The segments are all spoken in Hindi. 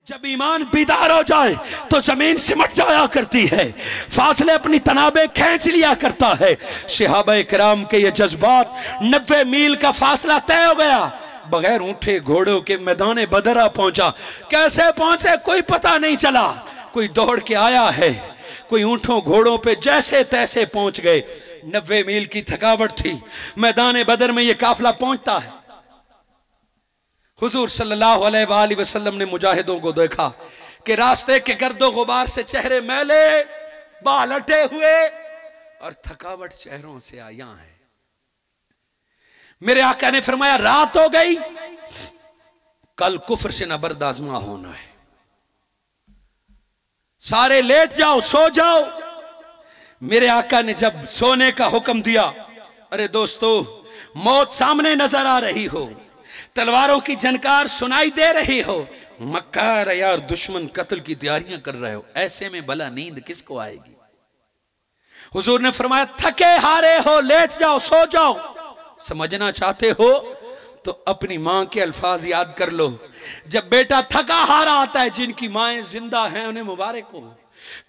जब ईमान बेदार हो जाए तो जमीन सिमट जाया करती है, फासले अपनी तनाबे खींच लिया करता है। सहाबा किराम के ये जज्बात 90 मील का फासला तय हो गया, बगैर ऊंटे घोड़ों के मैदान बदरा पहुंचा। कैसे पहुंचे कोई पता नहीं चला, कोई दौड़ के आया है, कोई ऊंटों घोड़ों पे जैसे तैसे पहुंच गए। 90 मील की थकावट थी, मैदान बदर में ये काफिला पहुंचता है। हुजूर सल्लल्लाहु अलैहि वसल्लम ने मुजाहिदों को देखा कि रास्ते के गर्दो गुबार से चेहरे मैले, बाल अटे हुए और थकावट चेहरों से आया है। मेरे आका ने फरमाया रात हो गई, कल कुफ्र से न बर्दाश्त होना है, सारे लेट जाओ, सो जाओ। मेरे आका ने जब सोने का हुक्म दिया, अरे दोस्तों मौत सामने नजर आ रही हो, तलवारों की झनकार सुनाई दे रही हो, मक्कार यार दुश्मन कत्ल की तैयारियां कर रहे हो, ऐसे में भला नींद किसको आएगी। हुजूर ने फरमाया थके हारे हो, लेट जाओ, सो जाओ। समझना चाहते हो तो अपनी मां के अल्फाज याद कर लो। जब बेटा थका हारा आता है, जिनकी माएं जिंदा हैं उन्हें मुबारक हो,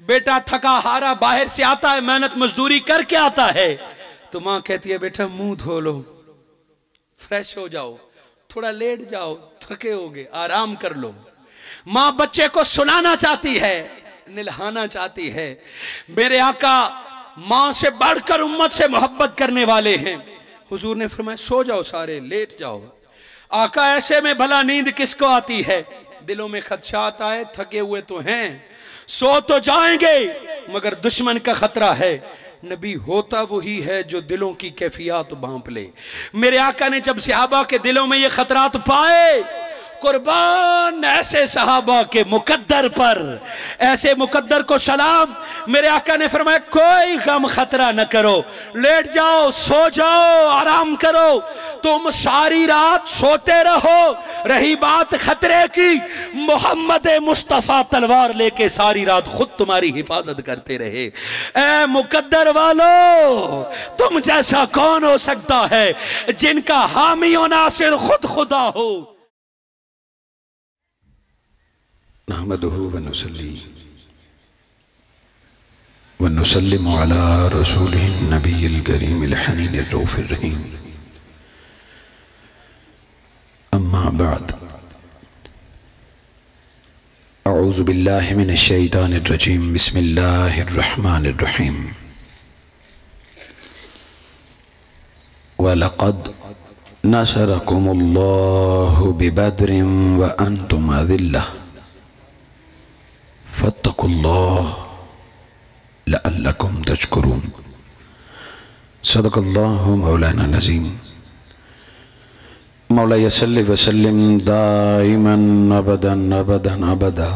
बेटा थका हारा बाहर से आता है, मेहनत मजदूरी करके आता है, तो मां कहती है बेटा मुंह धो लो, फ्रेश हो जाओ, थोड़ा लेट जाओ, थके होगे, आराम कर लो। मां बच्चे को सुलाना चाहती है, निल्हाना चाहती है। मेरे आका मां से बढ़कर उम्मत से मोहब्बत करने वाले हैं। हुजूर ने फरमाया सो जाओ, सारे लेट जाओ। आका ऐसे में भला नींद किसको आती है। दिलों में खदशा आता है, थके हुए तो हैं, सो तो जाएंगे मगर दुश्मन का खतरा है। नबी होता वही है जो दिलों की कैफियत भांप ले। मेरे आका ने जब सहाबा के दिलों में ये खतरात पाए, कुर्बान ऐसे सहाबा के मुकद्दर पर, ऐसे मुकद्दर को सलाम। मेरे आका ने फरमाया कोई गम खतरा न करो, लेट जाओ, सो जाओ, आराम करो। तुम सारी रात सोते रहो, रही बात खतरे की, मोहम्मद मुस्तफा तलवार लेके सारी रात खुद तुम्हारी हिफाजत करते रहे। ए मुकद्दर वालो, तुम जैसा कौन हो सकता है जिनका हामी और नासिर खुद खुदा हो। नहमदुहु व नुसल्ली व नुसल्लिमु अला रसूलिहिन नबिय्यिल करीमिल हनीनिर रऊफिर रहीम। अम्मा बाद, अऊज़ु बिल्लाहि मिनश शैतानिर रजीम, बिस्मिल्लाहिर रहमानिर रहीम। व लक़द नसरकुमुल्लाहु बिबद्रिन व अंतुम अज़िल्लह फत्तकुल्लाह लअल्लकुम तशकुरून। सदक़ल्लाहु मौलाना नज़ीम। मौला सल्लि व सल्लिम दाइमन अबदन अबदन अबदा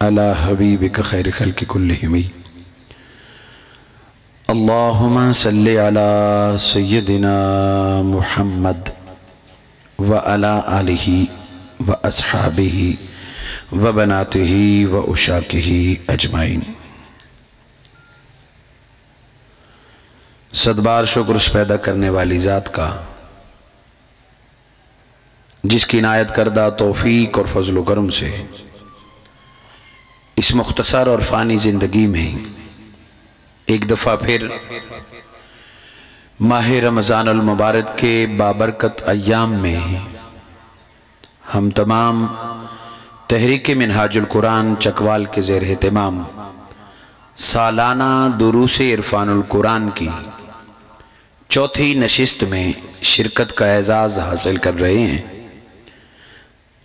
अला हबीबिक खैर खल्क़ि कुल्लिहिम। अल्लाहुम्मा सल्लि अला सय्यदिना मुहम्मद व अला आलिहि व अस्हाबिहि व बनातिही व उशाकिही अजमाइन। सदबार शुक्र पैदा करने वाली ज़ात का, जिसकी इनायत करदा तौफीक और फजल करम से इस मुख्तसर और फ़ानी ज़िंदगी में एक दफ़ा फिर माह रमज़ानुल मुबारक के बाबरकत अय्याम में हम तमाम तहरीक मिनहाजुल कुरान चकवाल के ज़ेर एहतिमाम सालाना दुरूस इरफानुल कुरान की चौथी नशिस्त में शिरकत का एजाज़ हासिल कर रहे हैं।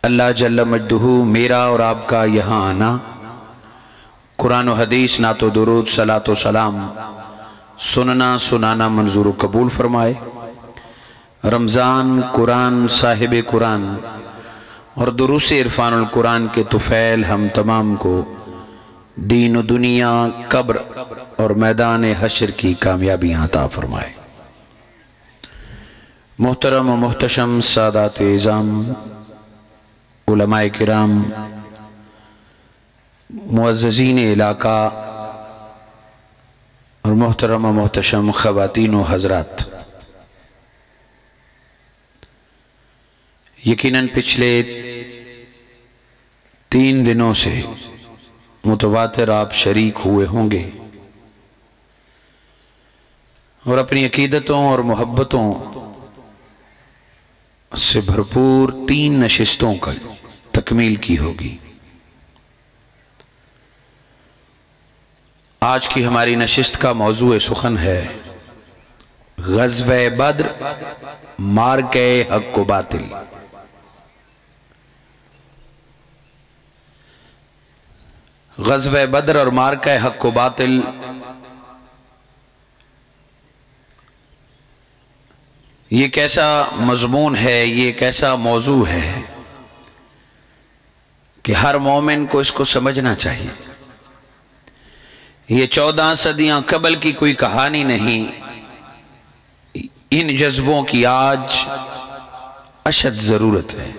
अल्लाह जल्ल मजदहू मेरा और आपका यहाँ आना, कुरान व हदीस नातो दुरूद सलातो सलाम सुनना सुनाना मंजूर कबूल फरमाए। रमज़ान कुरान साहिब कुरान और दुरूस इरफानुल कुरान के तुफ़ैल हम तमाम को दीन व दुनिया, कब्र और मैदान हशर की कामयाबियाँ अता फरमाए। मोहतरम व मोहतशम सादात इज़ाम, उलमाए किराम, मुअज़्ज़ज़ीन इलाका और मोहतरम व मोहतशम ख़वातीन व हज़रात, यकीनन पिछले 3 दिनों से मुतवातिर आप शरीक हुए होंगे और अपनी अकीदतों और मोहब्बतों से भरपूर 3 नशिस्तों का तकमील की होगी। आज की हमारी नशिस्त का मौजू सुखन है ग़ज़वे बद्र मारके हक़ व बातिल। ग़ज़वे बद्र और मारके हक़ व बातिल ये कैसा मज़मून है, ये कैसा मौजू है कि हर मोमिन को इसको समझना चाहिए। ये 14 सदियां कबल की कोई कहानी नहीं, इन जज्बों की आज अशद जरूरत है।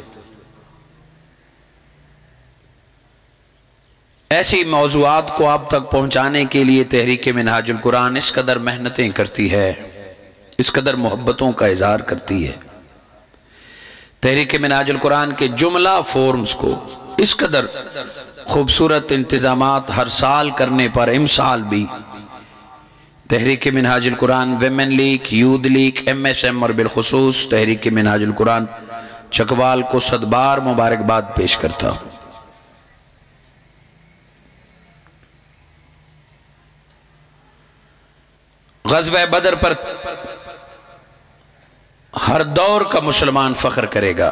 ऐसी मौज़ूआत को आप तक पहुंचाने के लिए तहरीक मिनहाजुल कुरान इस कदर मेहनतें करती है, इस कदर मोहब्बतों का इजहार करती है। तहरीक मिनहाजुल कुरान के जुमला फॉर्म्स को इस कदर खूबसूरत इंतजामात हर साल करने पर इमसाल भी Tehreek Minhajul Quran women league, youth league, MSM और बिलखुसूस तहरीक मिनहाजुल कुरान चकवाल को सदबार मुबारकबाद पेश करता हूं। ग़ज़वे बद्र पर हर दौर का मुसलमान फख्र करेगा,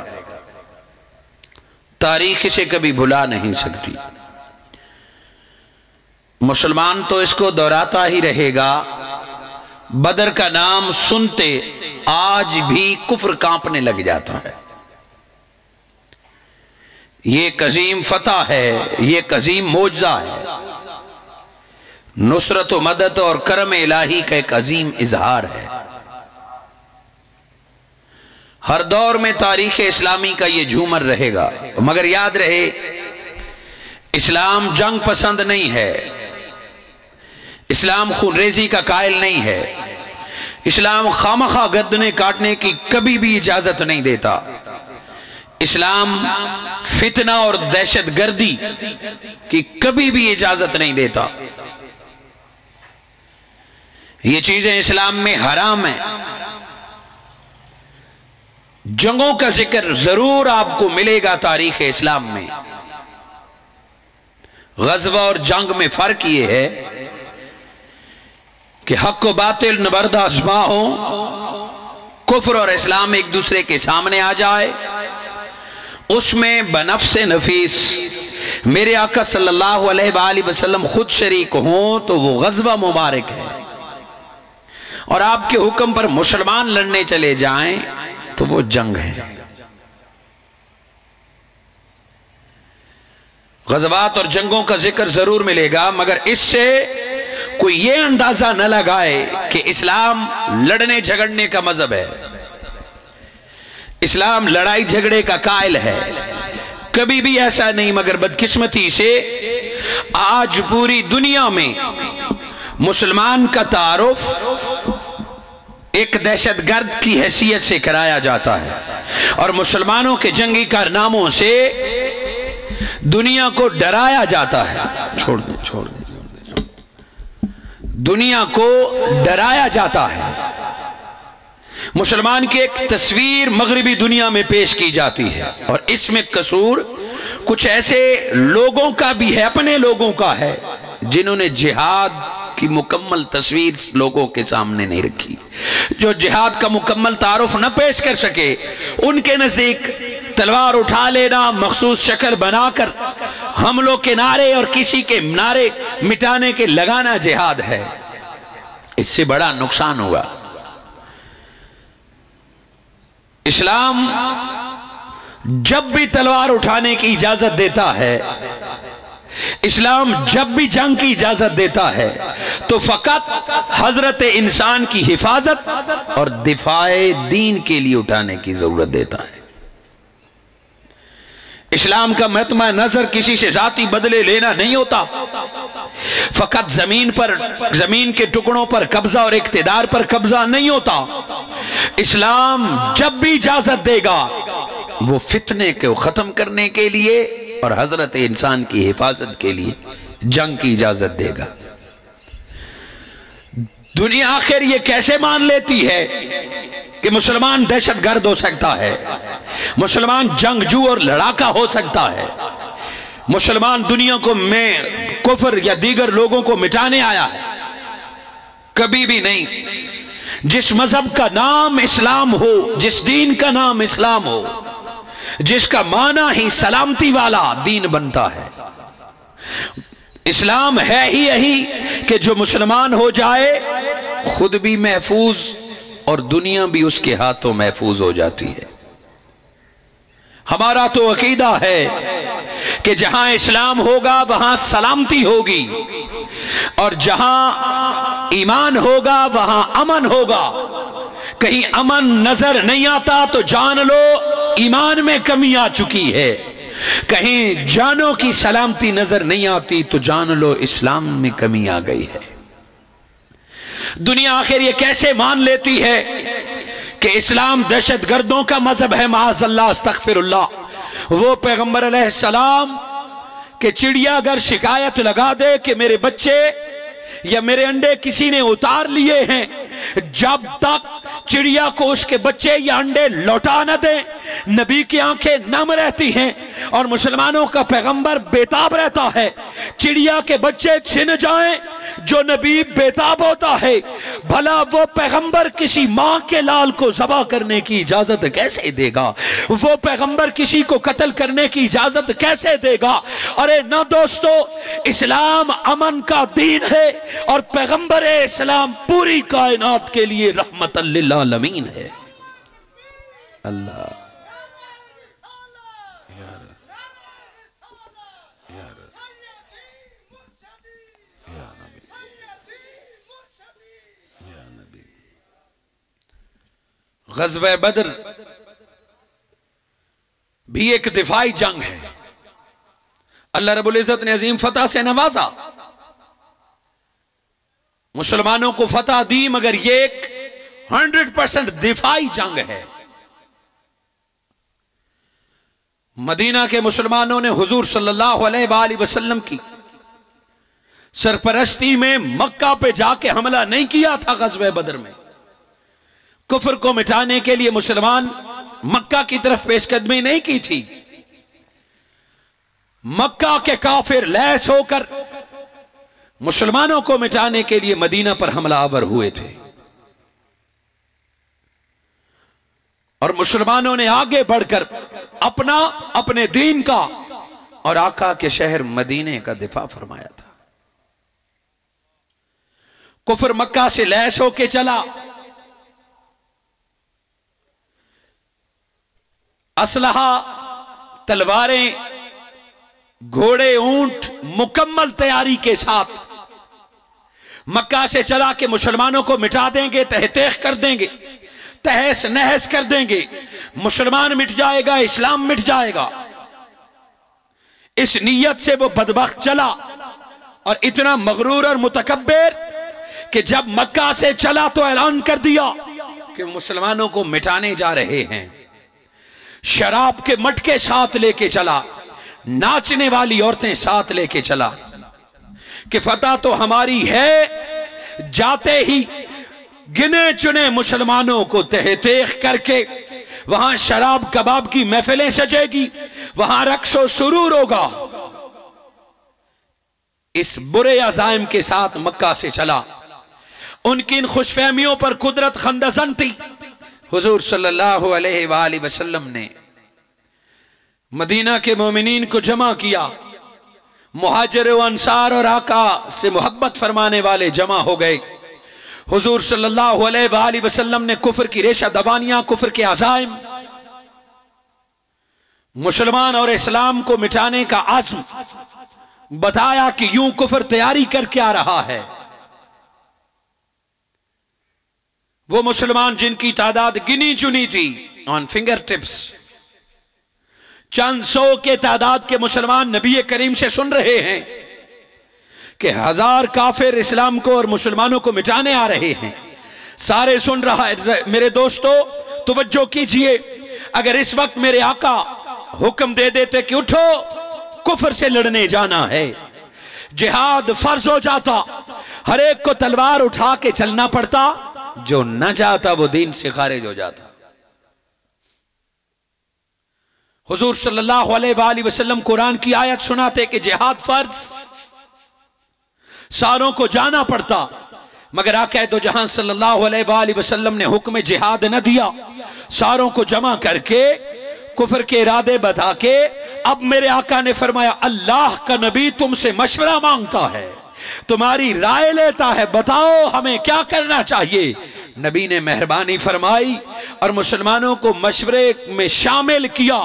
तारीख इसे कभी भुला नहीं सकती। मुसलमान तो इसको दोहराता ही रहेगा। बदर का नाम सुनते आज भी कुफ्र कांपने लग जाता है। ये कजीम फतह है, ये कजीम मोजा है, नुसरत व मदद और करम इलाही का एक अजीम इजहार है। हर दौर में तारीख इस्लामी का ये झूमर रहेगा। मगर याद रहे, इस्लाम जंग पसंद नहीं है, इस्लाम खूनरेजी का कायल नहीं है, इस्लाम खामखा गर्दनें काटने की कभी भी इजाजत नहीं देता, इस्लाम फितना और दहशत गर्दी की कभी भी इजाजत नहीं देता। ये चीजें इस्लाम में हराम है। जंगों का जिक्र जरूर आपको मिलेगा तारीख इस्लाम में। ग़ज़वा और जंग में फर्क यह है कि हक व बातिल नबरदाश्मा हो, कुफ्र और इस्लाम एक दूसरे के सामने आ जाए, उसमें बनफ्से नफीस मेरे आका सल्लल्लाहु अलैहि वसल्लम खुद शरीक हों तो वो ग़ज़वा मुबारक है। और आपके हुक्म पर मुसलमान लड़ने चले जाएं तो वो जंग है। ग़ज़वात और जंगों का जिक्र जरूर मिलेगा, मगर इससे कोई ये अंदाजा न लगाए कि इस्लाम लड़ने झगड़ने का मजहब है, इस्लाम लड़ाई झगड़े का कायल है। कभी भी ऐसा नहीं। मगर बदकिस्मती से आज पूरी दुनिया में मुसलमान का तारुफ एक दहशतगर्द की हैसियत से कराया जाता है और मुसलमानों के जंगी कारनामों से दुनिया को डराया जाता है। छोड़ दे। दुनिया को डराया जाता है। मुसलमान की एक तस्वीर मगरिबी दुनिया में पेश की जाती है और इसमें कसूर कुछ ऐसे लोगों का भी है, अपने लोगों का है, जिन्होंने जिहाद की मुकम्मल तस्वीर लोगों के सामने नहीं रखी। जो जिहाद का मुकम्मल तारुफ न पेश कर सके, उनके नजदीक तलवार उठा लेना, मखसूस शक्ल बनाकर हमलों के नारे और किसी के नारे मिटाने के लगाना जिहाद है। इससे बड़ा नुकसान हुआ। इस्लाम जब भी तलवार उठाने की इजाजत देता है, इस्लाम जब भी जंग की इजाजत देता है, तो फकत हजरत इंसान की हिफाजत और दिफाए दीन के लिए उठाने की जरूरत देता है। इस्लाम का महत्मा नजर किसी से जाती बदले लेना नहीं होता। फकत जमीन के टुकड़ों पर कब्जा और इक्तिदार पर कब्जा नहीं होता। इस्लाम जब भी इजाजत देगा वो फितने को खत्म करने के लिए और हजरत इंसान की हिफाजत के लिए जंग की इजाजत देगा। दुनिया आखिर ये कैसे मान लेती है कि मुसलमान दहशतगर्द हो सकता है, मुसलमान जंगजू और लड़ाका हो सकता है, मुसलमान दुनिया को में कुफर या दीगर लोगों को मिटाने आया है? कभी भी नहीं। जिस मजहब का नाम इस्लाम हो, जिस दीन का नाम इस्लाम हो, जिसका माना ही सलामती वाला दीन बनता है, इस्लाम है ही यही कि जो मुसलमान हो जाए खुद भी महफूज और दुनिया भी उसके हाथों महफूज हो जाती है। हमारा तो अकीदा है कि जहां इस्लाम होगा वहां सलामती होगी, और जहां ईमान होगा वहां अमन होगा। कहीं अमन नजर नहीं आता तो जान लो ईमान में कमी आ चुकी है, कहीं जानों की सलामती नजर नहीं आती तो जान लो इस्लाम में कमी आ गई है। दुनिया आखिर ये कैसे मान लेती है कि इस्लाम दहशतगर्दों का मजहब है? माअज़ल्लाह, अस्तग़फिरुल्लाह। वो पैगंबर अलैहिस्सलाम के चिड़िया अगर शिकायत लगा दे कि मेरे बच्चे या मेरे अंडे किसी ने उतार लिए हैं, जब तक चिड़िया को उसके बच्चे या अंडे लौटा न दे, नबी की आंखें नम रहती हैं और मुसलमानों का पैगंबर बेताब रहता है। चिड़िया के बच्चे छिन जाएं, जो नबी बेताब होता है, भला वो पैगंबर किसी मां के लाल को ज़बह करने की इजाजत कैसे देगा? वो पैगंबर किसी को कत्ल करने की इजाजत कैसे देगा? अरे ना दोस्तों, इस्लाम अमन का दीन है और पैगंबर इस्लाम पूरी कायनात के लिए रहमतल लिल आलमीन है। अल्लाह ग़ज़वे बद्र भी एक दिफाई जंग है। अल्लाह रब्बुल इज़्ज़त ने अजीम फतह से नवाजा, मुसलमानों को फतह दी, मगर ये एक 100% दिफाई जंग है। मदीना के मुसलमानों ने हुजूर सल्लल्लाहु अलैहि वसल्लम की सरपरस्ती में मक्का पे जाके हमला नहीं किया था। ग़ज़वे बद्र में कुफर को मिटाने के लिए मुसलमान मक्का की तरफ पेशकदमी नहीं की थी। मक्का के काफिर लैस होकर मुसलमानों को मिटाने के लिए मदीना पर हमलावर हुए थे, और मुसलमानों ने आगे बढ़कर अपने दीन का और आका के शहर मदीने का दिफा फरमाया था। कुफर मक्का से लैस होके चला, असलहा, तलवारें, घोड़े, ऊंट मुकम्मल तैयारी के साथ मक्का से चला के मुसलमानों को मिटा देंगे, तहतेख कर देंगे, तहस नहस कर देंगे, मुसलमान मिट जाएगा, इस्लाम मिट जाएगा। इस नीयत से वो बदबख्त चला और इतना मगरूर और मुतकब्बिर कि जब मक्का से चला तो ऐलान कर दिया कि मुसलमानों को मिटाने जा रहे हैं। शराब के मटके साथ लेके चला, नाचने वाली औरतें साथ लेके चला कि फतह तो हमारी है। जाते ही गिने चुने मुसलमानों को तहतेख करके वहां शराब कबाब की महफिलें सजेगी, वहां रक्सो सुरूर होगा। इस बुरे अज़ाइम के साथ मक्का से चला। उनकी इन खुशफहमियों पर कुदरत खंदजन थी। हुजूर सल्लल्लाहु अलैहि वसल्लम ने मदीना के मोमिनीन को जमा किया। मुहाजिर व अंसार और आका से मोहब्बत फरमाने वाले जमा हो गए। हुजूर सल्लल्लाहु अलैहि वसल्लम ने कुफर की रेशा दबानियां, कुफर के अज़ाइम, मुसलमान और इस्लाम को मिटाने का आज़्म बताया कि यूं कुफर तैयारी करके आ रहा है। वो मुसलमान जिनकी तादाद गिनी चुनी थी, ऑन फिंगर टिप्स, चंद सौ के तादाद के मुसलमान नबी करीम से सुन रहे हैं कि 1000 काफिर इस्लाम को और मुसलमानों को मिटाने आ रहे हैं। सारे सुन रहा है। मेरे दोस्तों तवज्जो कीजिए, अगर इस वक्त मेरे आका हुक्म दे देते कि उठो कुफर से लड़ने जाना है। जिहाद फर्ज हो जाता, हर एक को तलवार उठा के चलना पड़ता, जो न जाता वो दीन से खारिज हो जाता। हुजूर सल्लल्लाहु अलैहि वसल्लम कुरान की आयत सुनाते कि जिहाद फर्ज, सारों को जाना पड़ता, मगर आका दो जहां सल्लल्लाहु अलैहि वसल्लम ने हुक्म जिहाद न दिया। सारों को जमा करके कुफर के इरादे बता के अब मेरे आका ने फरमाया, अल्लाह का नबी तुमसे मशवरा मांगता है, तुम्हारी राय लेता है, बताओ हमें क्या करना चाहिए। नबी ने मेहरबानी फरमाई और मुसलमानों को मशवरे में शामिल किया।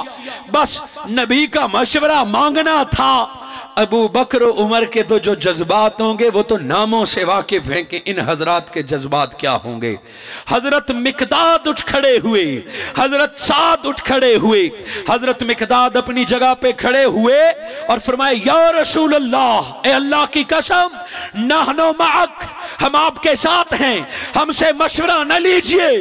बस नबी का मशवरा मांगना था। अबू बकर उमर के तो जो जज्बात होंगे वो तो नामों से वाकिफ हैं कि इन हजरात के जज्बात क्या होंगे। हजरत मिकदाद उठ खड़े हुए, हजरत साद उठ खड़े हुए। हजरत मिकदाद अपनी जगह पे खड़े हुए और फरमाए, या रसूल अल्लाह, ए अल्लाह की कसम, नहनो मअक, हम आपके साथ हैं, हमसे मशवरा न लीजिए,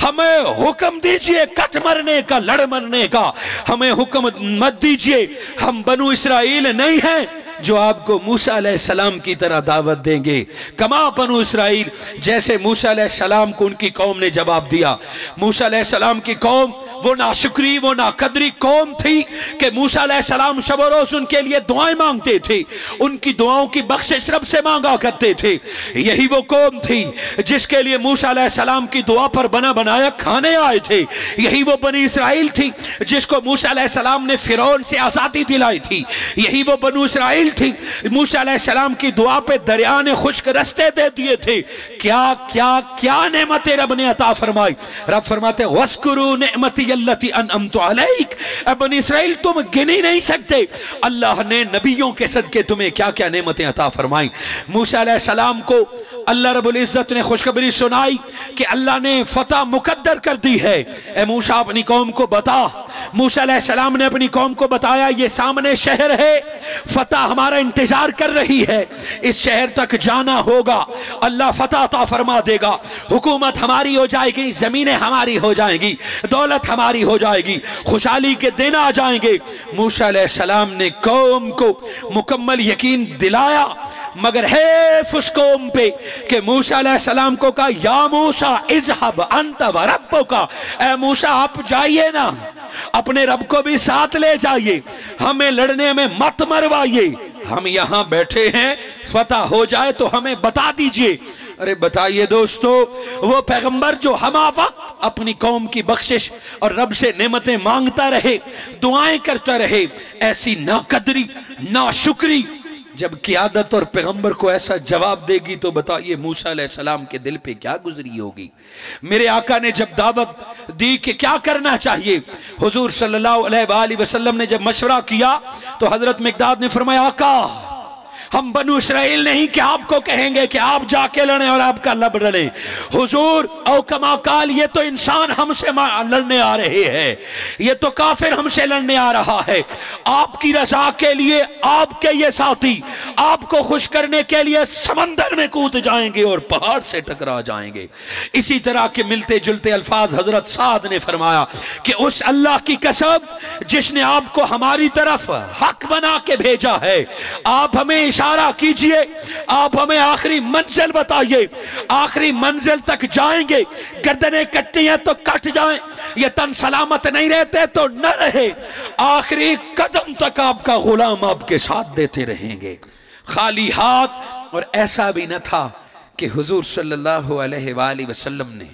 हमें हुक्म दीजिए कट मरने का, लड़ मरने का, हमें हुक्म मत दीजिए। हम बनु इसराइल नहीं हैं जो आपको मूसा अलैहिस्सलाम की तरह दावत देंगे। कमा बनु इसराइल, जैसे मूसा अलैहिस्सलाम को उनकी कौम ने जवाब दिया। मूसा अलैहिस्सलाम की कौम वो नाशुक्री, वो नाकदरी कौम थी कि मूसा अलैहिस्सलाम शब रोज उनके लिए दुआएं मांगते थे, उनकी दुआओं की बख्शिश रब से मांगा करते थे। यही वो कौम थी जिसके लिए मूसा अलैहिस्सलाम की दुआ पर बना बनाया खाने आए थे। यही वो बनी इसराइल थी जिसको मूसा अलैहिस्सलाम ने फिरौन से आजादी दिलाई थी। यही वो बनु इसराइल थी, मूसा अलैहिस्सलाम की दुआ पे दरिया ने खुश्क रस्ते दे दिए थे। क्या क्या क्या नेमतें रब ने अता फरमाई। रब फरमाते, वस्कुरू नेमती अल्लती अनअमतु अलैक, बनी इसराइल तुम गिन ही नहीं सकते अल्लाह ने नबियों के सदके तुम्हें क्या क्या नेमतें अता फरमाई। मूसा अलैहिस्सलाम को अल्लाह रब्बुल इज्जत ने खुशखबरी सुनाई कि अल्लाह ने फतह मुकद्दर कर दी है। ए मूसा अपनी कौम को बता। मूसा अलैहिस्सलाम ने अपनी कौम को बताया, ये सामने शहर है, फतह हमारा इंतजार कर रही है, इस शहर तक जाना होगा, अल्लाह फतह अता फरमा देगा, हुकूमत हमारी हो जाएगी, जमीनें हमारी हो जाएंगी, दौलत हमारी हो जाएगी, खुशहाली के दिन आ जाएंगे। मूसा अलैहिस्सलाम ने कौम को मुकम्मल यकीन दिलाया, मगर है उस कौम पे कि मूसा अलैहिस्सलाम को कहा, या मूसा इज़हब अंत व रब्बुका, ए मूसा आप जाइए ना, अपने रब को भी साथ ले जाइए, हमें लड़ने में मत मरवाइए, हम यहां बैठे हैं, फतह हो जाए तो हमें बता दीजिए। अरे बताइए दोस्तों, वो पैगंबर जो हमा वक्त अपनी कौम की बख्शिश और रब से नेमतें मांगता रहे, दुआएं करता रहे, ऐसी नाकदरी नाशुक्री जब क़ियादत और पैगंबर को ऐसा जवाब देगी तो बताइए मूसा अलैहिस्सलाम के दिल पे क्या गुजरी होगी। मेरे आका ने जब दावत दी कि क्या करना चाहिए, हुजूर सल्लल्लाहु अलैहि वसल्लम ने जब मशवरा किया तो हजरत मिकदाद ने फरमाया, आका हम बनु इसराइल नहीं कि आपको कहेंगे कि आप जाके लड़ें और आपका लब लड़े। हुजूर औ कमा काल, ये तो इंसान हमसे लड़ने आ रहे हैं, ये तो काफिर हमसे लड़ने आ रहा है। आपकी रजा के लिए आपके ये साथी आपको खुश करने के लिए समंदर में कूद जाएंगे और पहाड़ से टकरा जाएंगे। इसी तरह के मिलते जुलते अल्फाज हजरत साद ने फरमाया कि उस अल्लाह की कसम जिसने आपको हमारी तरफ हक बना के भेजा है, आप हमें इशारा कीजिए, आप हमें आखिरी मंजिल बताइए, आखिरी मंजिल तक जाएंगे, गर्दनें कटती हैं तो कट जाएं, ये तन सलामत नहीं रहते तो न रहे, आखिरी कदम तक आपका गुलाम आपके साथ देते रहेंगे। खाली हाथ। और ऐसा भी न था कि हुजूर सल्लल्लाहु अलैहि वसल्लम ने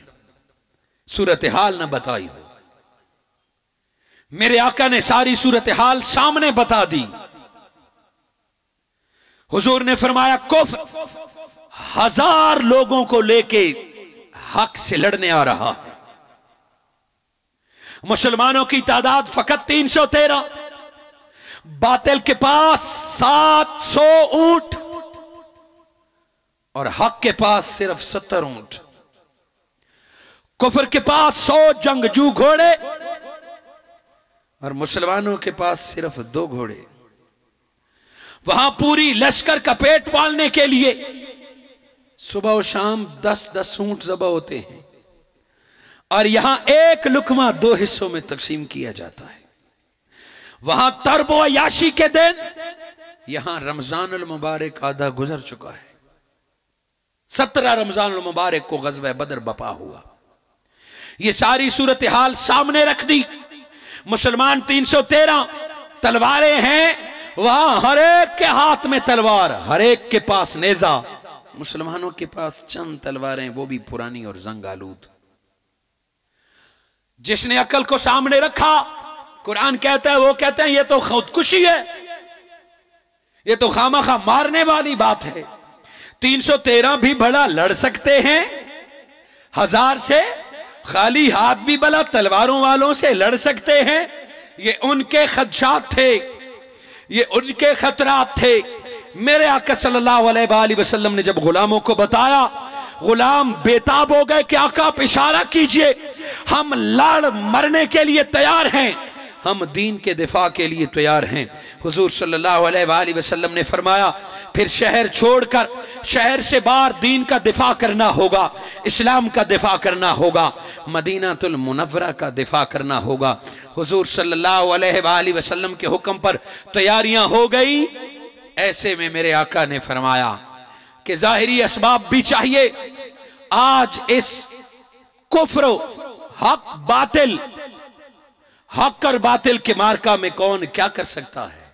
सूरत हाल न बताई हो, मेरे आका ने सारी सूरत हाल सामने बता दी। हुजूर ने फरमाया, कुफ्र 1000 लोगों को लेके हक से लड़ने आ रहा है, मुसलमानों की तादाद फकत 313, बातिल के पास 700 ऊंट और हक के पास सिर्फ 70 ऊंट, कुफर के पास 100 जंगजू घोड़े और मुसलमानों के पास सिर्फ 2 घोड़े। वहां पूरी लश्कर का पेट पालने के लिए सुबह और शाम 10-10 ऊंट ज़बह होते हैं और यहां एक लुकमा 2 हिस्सों में तकसीम किया जाता है। वहां तरबो अयाशी के दिन, यहां रमजानुल मुबारक आधा गुजर चुका है। 17 रमजानुल मुबारक को गज़वा बदर बपा हुआ। ये सारी सूरत हाल सामने रख दी। मुसलमान 313 तलवारें हैं, वहां हर एक के हाथ में तलवार, हर एक के पास नेजा। मुसलमानों के पास चंद तलवारें, वो भी पुरानी और जंग आलूद। जिसने अकल को सामने रखा, कुरान कहता है, वो कहते हैं ये तो खुदकुशी है, ये तो खामखा मारने वाली बात है। 313 भी भला लड़ सकते हैं 1000 से, खाली हाथ भी भला तलवारों वालों से लड़ सकते हैं। ये उनके खदशात थे, ये उनके खतरात थे। मेरे आका सल्लल्लाहु अलैहि वसल्लम ने जब गुलामों को बताया, गुलाम बेताब हो गए कि आका आप इशारा कीजिए, हम लड़ मरने के लिए तैयार हैं, हम दीन के दिफा के लिए तैयार हैं। हुजूर सल्लल्लाहु अलैहि वसल्लम ने फरमाया, फिर शहर छोड़कर शहर से बाहर दीन का दिफा करना होगा, इस्लाम का दिफा करना होगा, मदीनातुल मुनव्वरा का दिफा करना होगा। हुजूर सल्लल्लाहु अलैहि वसल्लम के हुक्म पर तैयारियां हो गई। ऐसे में मेरे आका ने फरमाया कि जाहिरी असबाब भी चाहिए। आज इस कुफ्र, हक बातिल, हक और बातिल के मार्का में कौन क्या कर सकता है?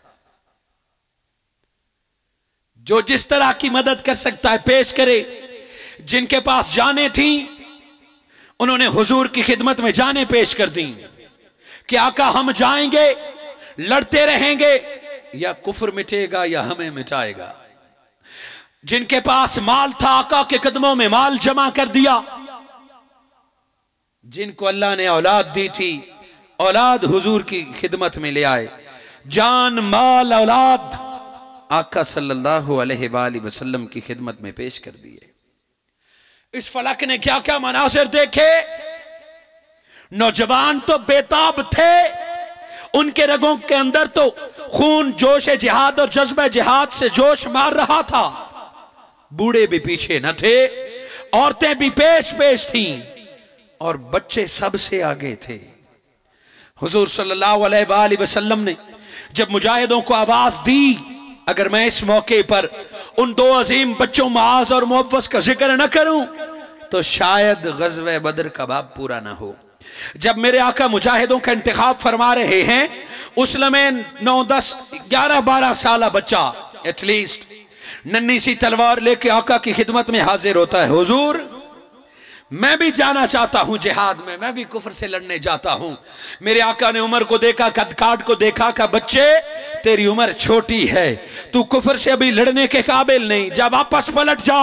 जो जिस तरह की मदद कर सकता है पेश करे। जिनके पास जाने थी, उन्होंने हुजूर की खिदमत में जाने पेश कर दी कि आका हम जाएंगे, लड़ते रहेंगे, या कुफ्र मिटेगा या हमें मिटाएगा। जिनके पास माल था, आका के कदमों में माल जमा कर दिया। जिनको अल्लाह ने औलाद दी थी, औलाद हुजूर की खिदमत में ले आए। जान, माल, औलाद आका सल्लल्लाहु अलैहि वसल्लम की खिदमत में पेश कर दिए। इस फलक ने क्या क्या मनासिर देखे। नौजवान तो बेताब थे, उनके रगों के अंदर तो खून जोश जिहाद और जज्बा जिहाद से जोश मार रहा था। बूढ़े भी पीछे न थे, औरतें भी पेश पेश थीं, और बच्चे सबसे आगे थे। हुजूर सल्लल्लाहु अलैहि वसल्लम ने जब मुजाहिदों को आवाज दी, अगर मैं इस मौके पर उन दो अजीम बच्चों मुआज और मुअव्वस का जिक्र न करूं तो शायद गज़वे बदर का बाब पूरा ना हो। जब मेरे आका मुजाहिदों का इंतखाब फरमा रहे हैं, उस लम्हे 9, 10, 11, 12 साल बच्चा एटलीस्ट नन्ही सी तलवार लेके आका की खिदमत में हाजिर होता है। हुजूर, मैं भी जाना चाहता हूं जिहाद में, मैं भी कुफ्र से लड़ने जाता हूं। मेरे आका ने उमर को देखा, कद काट को देखा, का बच्चे तेरी उम्र छोटी है, तू कुफ्र से अभी लड़ने के काबिल नहीं, जा वापस पलट जा,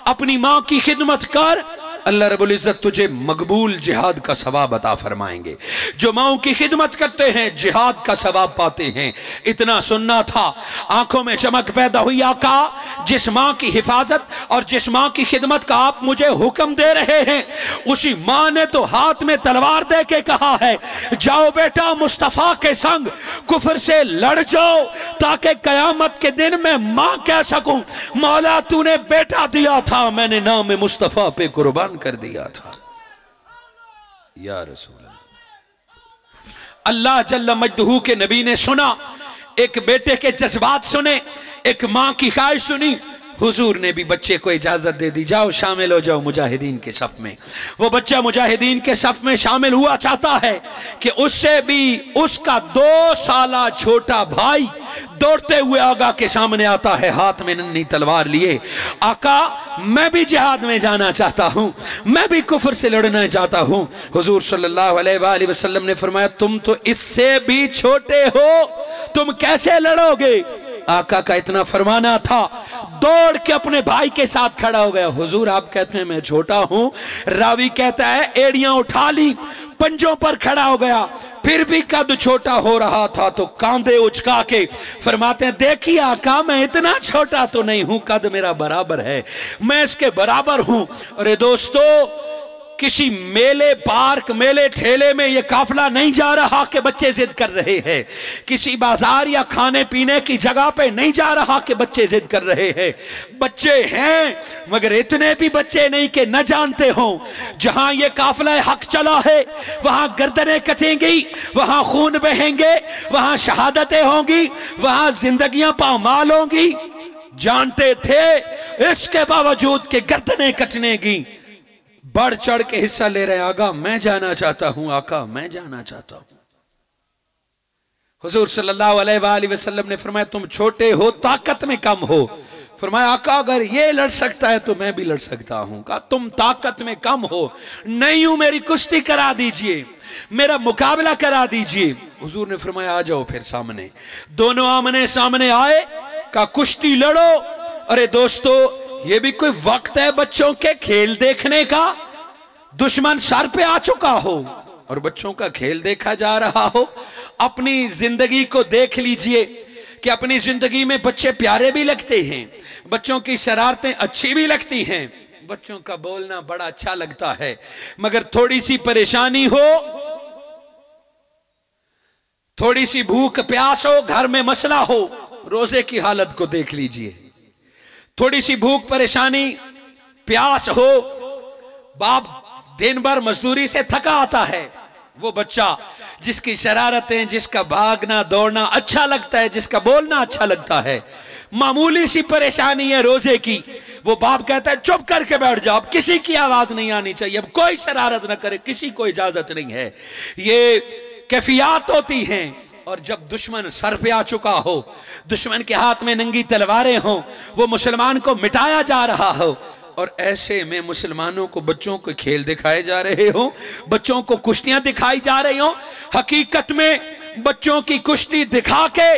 अपनी मां की खिदमत कर, अल्लाह रब्बुल इज्जत तुझे मकबूल जिहाद का सवाब अता फरमाएंगे। जो माओ की खिदमत करते हैं जिहाद का सवाब पाते हैं। इतना सुनना था, आंखों में चमक पैदा हुई। आका, जिस मां की हिफाजत और जिस मां की खिदमत का आप मुझे हुक्म दे रहे हैं, उसी मां ने तो हाथ में तलवार दे के कहा है, जाओ बेटा मुस्तफा के संग कुफर से लड़ जाओ, ताकि कयामत के दिन में मां कह सकूं, मौला तूने बेटा दिया था, मैंने नाम मुस्तफा पे कुर्बान कर दिया था। या रसूल अल्लाह जल्ल मजदहू के नबी ने सुना, एक बेटे के जज्बात सुने, एक मां की ख्वाहिश सुनी। हुजूर ने भी बच्चे को इजाजत दे दी, जाओ शामिल हो जाओ मुजाहिदीन के सफ में। वो बच्चा मुजाहिदीन के सफ में शामिल हुआ चाहता है कि उससे भी उसका 2 साला छोटा भाई दौड़ते हुए आगा के सामने आता है, हाथ में नन्ही तलवार लिए। आका, मैं भी जिहाद में जाना चाहता हूं, मैं भी कुफर से लड़ना चाहता हूं। हुजूर सल्लल्लाहु अलैहि वसल्लम ने फरमाया, तुम तो इससे भी छोटे हो, तुम कैसे लड़ोगे? आका का इतना फरमाना था, दौड़ के अपने भाई के साथ खड़ा हो गया। हुजूर, आप कहते हैं मैं छोटा हूं, रावी कहता है एड़ियां उठा ली, पंजों पर खड़ा हो गया, फिर भी कद छोटा हो रहा था तो कांधे उचका के फरमाते हैं, देखिए आका, मैं इतना छोटा तो नहीं हूं, कद मेरा बराबर है, मैं इसके बराबर हूं। अरे दोस्तों, किसी मेले, पार्क, मेले, ठेले में ये काफिला नहीं जा रहा कि बच्चे जिद कर रहे हैं। किसी बाजार या खाने पीने की जगह पे नहीं जा रहा कि बच्चे जिद कर रहे हैं। बच्चे हैं मगर इतने भी बच्चे नहीं कि न जानते हो जहां ये काफिला हक चला है वहां गर्दनें कटेंगी, वहां खून बहेंगे, वहां शहादतें होंगी, वहां जिंदगियां पामाल होंगी। जानते थे इसके बावजूद के गर्दनें कटने की बढ़ चढ़ के हिस्सा ले रहे। आका मैं जाना चाहता हूं, आका मैं जाना चाहता हूं। हुजूर सल्लल्लाहु अलैहि वसल्लम ने फरमाया तुम छोटे हो, ताकत में कम हो। फरमाया आका अगर ये लड़ सकता है तो मैं भी लड़ सकता हूं। कहा तुम ताकत में कम हो, नहीं हूं, मेरी कुश्ती करा दीजिए, मेरा मुकाबला करा दीजिए। हुजूर ने फरमाया आ जाओ फिर सामने। दोनों आमने सामने आए, का कुश्ती लड़ो। अरे दोस्तों ये भी कोई वक्त है बच्चों के खेल देखने का? दुश्मन सर पे आ चुका हो और बच्चों का खेल देखा जा रहा हो। अपनी जिंदगी को देख लीजिए कि अपनी जिंदगी में बच्चे प्यारे भी लगते हैं, बच्चों की शरारतें अच्छी भी लगती हैं, बच्चों का बोलना बड़ा अच्छा लगता है, मगर थोड़ी सी परेशानी हो, थोड़ी सी भूख प्यास हो, घर में मसला हो, रोजे की हालत को देख लीजिए। थोड़ी सी भूख परेशानी प्यास हो, बाप दिन भर मजदूरी से थका आता है, वो बच्चा जिसकी शरारतें, जिसका भागना दौड़ना अच्छा लगता है, जिसका बोलना अच्छा लगता है, मामूली सी परेशानी है रोजे की, वो बाप कहता है चुप करके बैठ जाओ, अब किसी की आवाज नहीं आनी चाहिए, अब कोई शरारत ना करे, किसी को इजाजत नहीं है। ये कैफियत होती हैं। और जब दुश्मन सर पे आ चुका हो, दुश्मन के हाथ में नंगी तलवारें हो, वो मुसलमान को मिटाया जा रहा हो, और ऐसे में मुसलमानों को बच्चों को खेल दिखाए जा रहे हो, बच्चों को कुश्तियां दिखाई जा रही हो। हकीकत में बच्चों की कुश्ती दिखा के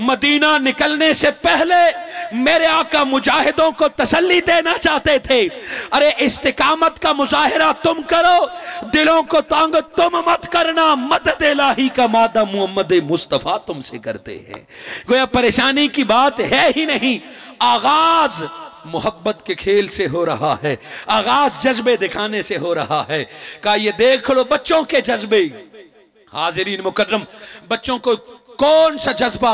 मदीना निकलने से पहले मेरे आका मुजाहिदों को तसल्ली देना चाहते थे। अरे इस्तिकामत का मुजाहिरा तुम करो, दिलों को तांग तुम मत करना, मदद इलाही का मादा मोहम्मद मुस्तफा तुमसे करते हैं। गोया परेशानी की बात है ही नहीं। आगाज मोहब्बत के खेल से हो रहा है, आगाज जज्बे दिखाने से हो रहा है। का ये देख लो बच्चों के जज्बे। हाजिरीन मुकर्रम, बच्चों को कौन सा जज्बा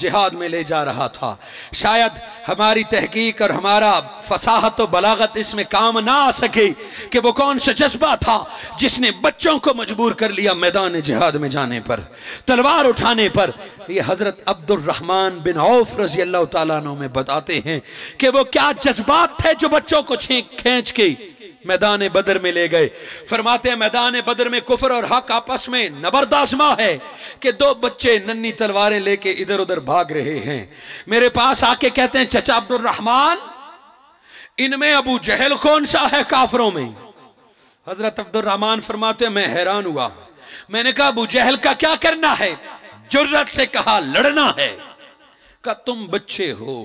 जिहाद में ले जा रहा था? शायद हमारी तहकीक और हमारा फसाहत और बलागत इसमें काम ना आ सके कि वो कौन सा जज्बा था जिसने बच्चों को मजबूर कर लिया मैदान जिहाद में जाने पर, तलवार उठाने पर। ये हजरत अब्दुर्रहमान बिन औफ रजी अल्लाह तआला अन्हु में बताते हैं कि वो क्या जज्बात थे जो बच्चों को खींच के मैदान बदर में ले गए। फरमाते हैं मैदान बदर में कुफर और हक आपस में नबरदाजमा है कि दो बच्चे नन्ही तलवारें लेके इधर उधर भाग रहे हैं। मेरे पास आके कहते हैं चचा अब्दुर्रहमान, इनमें अबू जहल कौन सा है काफरों में? हजरत अब्दुर्रहमान फरमाते हैं मैं हैरान हुआ। मैंने कहा अबू जहल का क्या करना है? जुर्रत से कहा लड़ना है। कहा तुम बच्चे हो।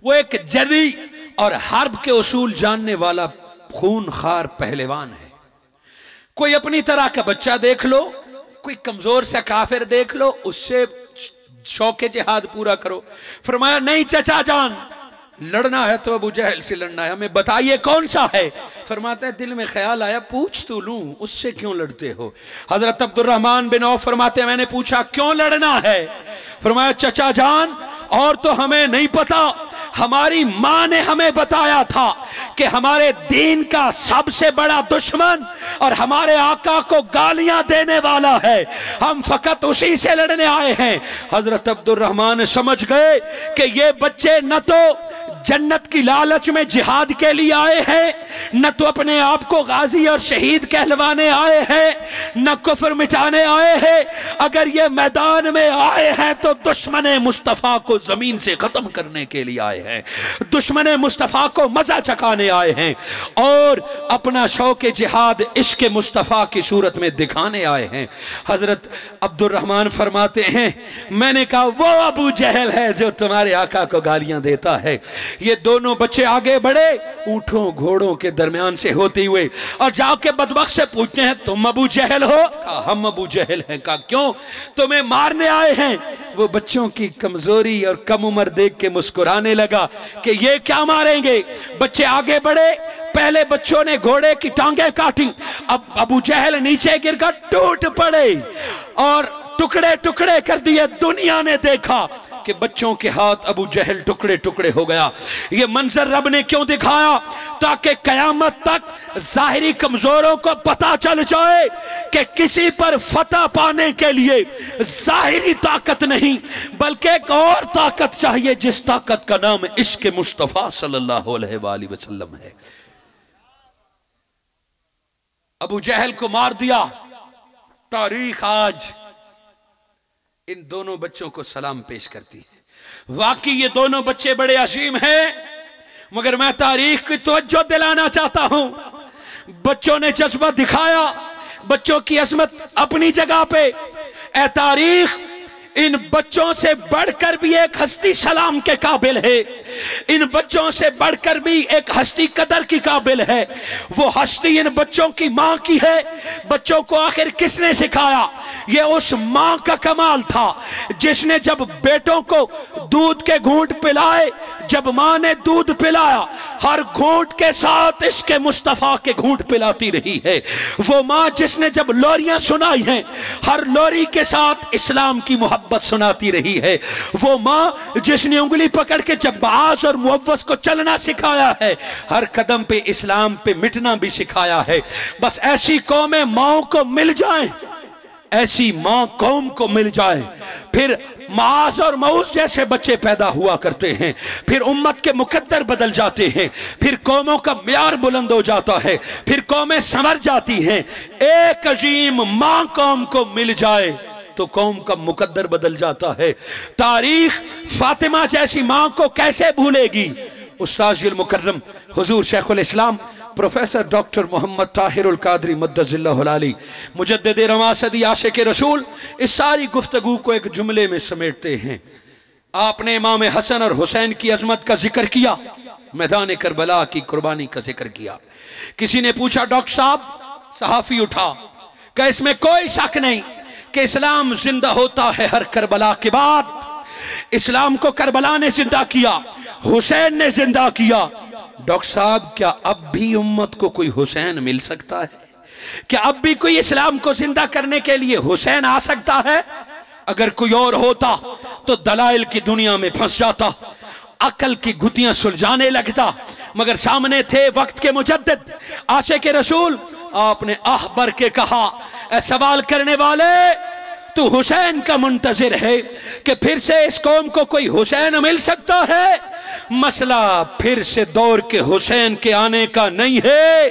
वो एक जदी और हर्ब के उसूल जानने वाला खूनखार पहलवान है। कोई अपनी तरह का बच्चा देख लो, कोई कमजोर सा काफिर देख लो, उससे शौके जिहाद पूरा करो। फरमाया नहीं चचा जान, लड़ना है तो अबू जहल से लड़ना है, हमें बताइए कौन सा है? फरमाते हैं दिल में ख्याल आया पूछ तो लूं, उससे क्यों लड़ते हो? हजरत अब्दुर्रहमान बिन औफ फरमाते हैं मैंने पूछा क्यों लड़ना है? फरमाया चचा जान और तो हमें नहीं पता, हमारी मां ने हमें बताया था कि हमारे दीन का सबसे बड़ा दुश्मन और हमारे आका को गालियां देने वाला है, हम फकत उसी से लड़ने आए हैं। हजरत अब्दुर्रहमान समझ गए कि ये बच्चे न तो जन्नत की लालच में जिहाद के लिए आए हैं, न तो अपने आप को गाजी और शहीद कहलवाने आए हैं, न कुफ्र मिटाने आए हैं। अगर ये मैदान में आए हैं तो दुश्मन मुस्तफा को जमीन से खत्म करने के लिए आए हैं, दुश्मन मुस्तफा को मजा चखाने आए हैं और अपना शौक जिहाद इश्क मुस्तफा की सूरत में दिखाने आए हैं। हजरत अब्दुर्रहमान फरमाते हैं मैंने कहा वो अबू जहल है जो तुम्हारे आका को गालियां देता है। ये दोनों बच्चे आगे बढ़े, ऊंटों घोड़ों के दरमियान से होते हुए और जाके बदबख्त से पूछते हैं, तुम अबू जहल हो? कहा, हम अबू जहल हैं। कहा, क्यों? तुम्हें मारने आए हैं। वो बच्चों की कमजोरी और कम उम्र देख के मुस्कुराने लगा कि ये क्या मारेंगे। बच्चे आगे बढ़े, पहले बच्चों ने घोड़े की टांगे काटी, अब अबू जहल नीचे गिरकर टूट पड़े और टुकड़े टुकड़े कर दिए। दुनिया ने देखा कि बच्चों के हाथ अबू जहल टुकड़े टुकड़े हो गया। ये मंजर रब ने क्यों दिखाया? ताकि कयामत तक जाहिरी कमजोरों को पता चल जाए कि किसी पर फतह पाने के लिए जाहिरी ताकत नहीं बल्कि एक और ताकत चाहिए, जिस ताकत का नाम इश्क मुस्तफा सल्लल्लाहु अलैहि वसल्लम है। अबू जहल को मार दिया। तारीख आज इन दोनों बच्चों को सलाम पेश करती है। वाकई ये दोनों बच्चे बड़े अजीम हैं, मगर मैं तारीख की तवज्जो दिलाना चाहता हूं। बच्चों ने जज्बा दिखाया, बच्चों की अजमत अपनी जगह पे। ए तारीख, इन बच्चों से बढ़कर भी एक हस्ती सलाम के काबिल है, इन बच्चों से बढ़कर भी एक हस्ती कदर की काबिल है। वो हस्ती इन बच्चों की मां की है। बच्चों को आखिर किसने सिखाया? ये उस मां का कमाल था जिसने जब बेटों को दूध के घूंट पिलाए, जब मां ने दूध पिलाया, हर घूंट के साथ इसके मुस्तफा के घूंट पिलाती रही है। वो मां जिसने जब लोरियां सुनाई हैं, हर लोरी के साथ इस्लाम की मोहब्बत सुनाती रही है। वो मां जिसने उंगली पकड़ के जब बास और मुअव्वस को चलना सिखाया है, हर कदम पे इस्लाम पे मिटना भी सिखाया है। बस ऐसी कौमें माओं को मिल जाएं, ऐसी मां कौम को मिल जाए, फिर माज और मऊज जैसे बच्चे पैदा हुआ करते हैं, फिर उम्मत के मुकद्दर बदल जाते हैं, फिर कौमों का म्यार बुलंद हो जाता है, फिर कौमें संवर जाती हैं। एक अजीम मां कौम को मिल जाए तो कौम का मुकद्दर बदल जाता है। तारीख फातिमा जैसी मां को कैसे भूलेगी? उस्ताद मुकर्रम हुजूर शेखुल इस्लाम प्रोफेसर डॉक्टर मोहम्मद ताहिरुल कादरी मुद्दज़िल्लाहुल आली मुजद्दिद रवां सदी आशिक रसूल इस सारी गुफ्तगू को एक जुमले में समेटते हैं। आपने इमाम हसन और हुसैन की अजमत का जिक्र किया, मैदान करबला की कुर्बानी का जिक्र किया। किसी ने पूछा, डॉक्टर साहब, सहाफी उठा, क्या इसमें कोई शक नहीं कि इस्लाम जिंदा होता है हर करबला के बाद? इस्लाम को करबला ने जिंदा किया, हुसैन ने जिंदा किया। डॉक्टर साहब, क्या अब भी उम्मत को कोई हुसैन मिल सकता है? क्या अब भी कोई इस्लाम को जिंदा करने के लिए हुसैन आ सकता है? अगर कोई और होता तो दलाइल की दुनिया में फंस जाता, अकल की गुतियां सुलझाने लगता, मगर सामने थे वक्त के मुजद्दिद आशिक रसूल। आपने आह भर के कहा, ऐ सवाल करने वाले, तू हुसैन का मुंतजिर है कि फिर से इस कौम को कोई हुसैन मिल सकता है? मसला फिर से दौर के हुसैन के आने का नहीं है,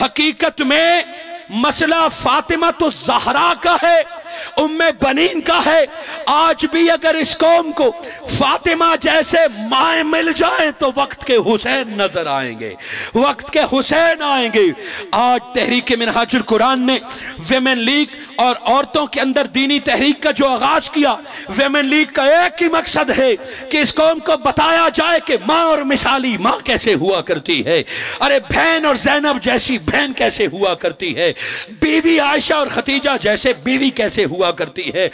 हकीकत में मसला फातिमा तो ज़हरा का है, उम्मे बनीन का है। आज भी अगर इस कौम को फातिमा जैसे माए मिल जाएं तो वक्त के हुसैन नजर आएंगे, वक्त के हुसैन आएंगे। आज तहरीक मिनहाजुल कुरान ने विमेन लीग और औरतों के अंदर दीनी तहरीक का जो आगाज किया, विमेन लीग का एक ही मकसद है कि इस कौम को बताया जाए कि माँ और मिसाली माँ कैसे हुआ करती है, अरे बहन और ज़ैनब जैसी बहन कैसे हुआ करती है, बीवी आयशा और खतीजा जैसे बीवी कैसे हुआ करती है,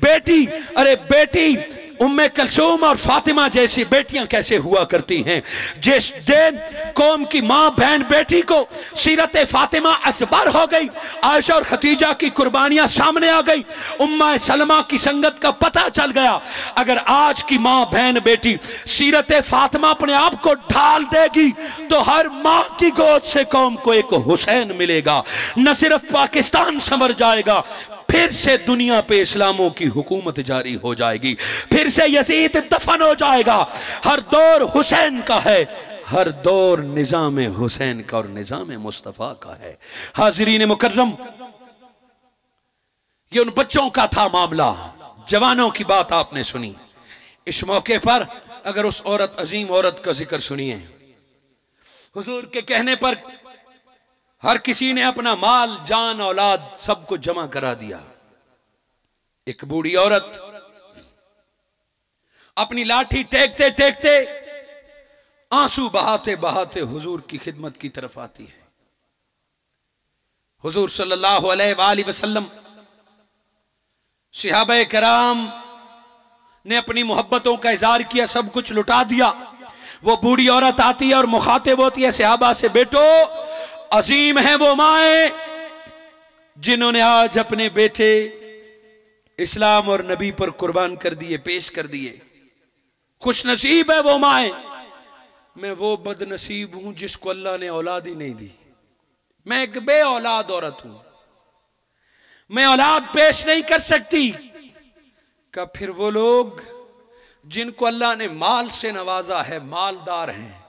बेटी अरे बेटी उम्मे कलसूम और फातिमा जैसी बेटियां कैसे हुआ करती हैं। जिस दिन कौम की मां बहन बेटी को सीरत फातिमा असबर हो गई, आयशा और खतीजा की कुर्बानियां सामने आ गई, उम्मा सलमा की संगत का पता चल गया। अगर आज की मां बहन बेटी सीरत फातिमा अपने आप को ढाल देगी तो हर मां की गोद से कौम को एक हुसैन मिलेगा। न सिर्फ पाकिस्तान संवर जाएगा, फिर से दुनिया पे इस्लामों की हुकूमत जारी हो जाएगी, फिर से यजीद दफन हो जाएगा। हर दौर हुसैन का है, हर दौर निजाम हुसैन का और निजाम मुस्तफा का है। हाजिरीन मुकर्रम, ये उन बच्चों का था मामला, जवानों की बात आपने सुनी। इस मौके पर अगर उस औरत, अजीम औरत का जिक्र सुनिए, हुजूर के कहने पर हर किसी ने अपना माल, जान, औलाद सब कुछ जमा करा दिया। एक बूढ़ी औरत अपनी लाठी टेकते टेकते आंसू बहाते बहाते हुजूर की खिदमत की तरफ आती है। हुजूर सल्लल्लाहु अलैहि वसल्लम, सहाबाए कराम ने अपनी मोहब्बतों का इजहार किया, सब कुछ लुटा दिया। वो बूढ़ी औरत आती है और मुखातिब होती है सहाबा से, बेटो अजीम है वो माए जिन्होंने आज अपने बेटे इस्लाम और नबी पर कुर्बान कर दिए, पेश कर दिए। खुश नसीब है वो माए। मैं वो बदनसीब हूं जिसको अल्लाह ने औलाद ही नहीं दी। मैं एक बे औलाद औरत हूं, मैं औलाद पेश नहीं कर सकती। का फिर वो लोग जिनको अल्लाह ने माल से नवाजा है, मालदार हैं,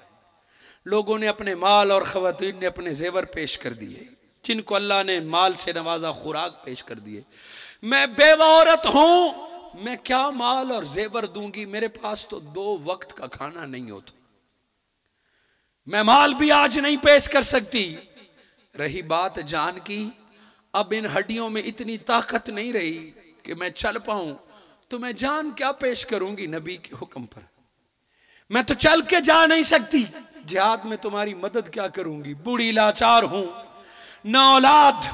लोगों ने अपने माल और खवातीन ने अपने जेवर पेश कर दिए। जिनको अल्लाह ने माल से नवाजा, खुराक पेश कर दिए। मैं बेवा औरत हूं, मैं क्या माल और जेवर दूंगी? मेरे पास तो 2 वक्त का खाना नहीं होता। मैं माल भी आज नहीं पेश कर सकती। रही बात जान की, अब इन हड्डियों में इतनी ताकत नहीं रही कि मैं चल पाऊं, तो मैं जान क्या पेश करूंगी नबी के हुक्म पर? मैं तो चल के जा नहीं सकती। जिहाद में तुम्हारी मदद क्या करूंगी? बूढ़ी लाचार हूं, न औलाद,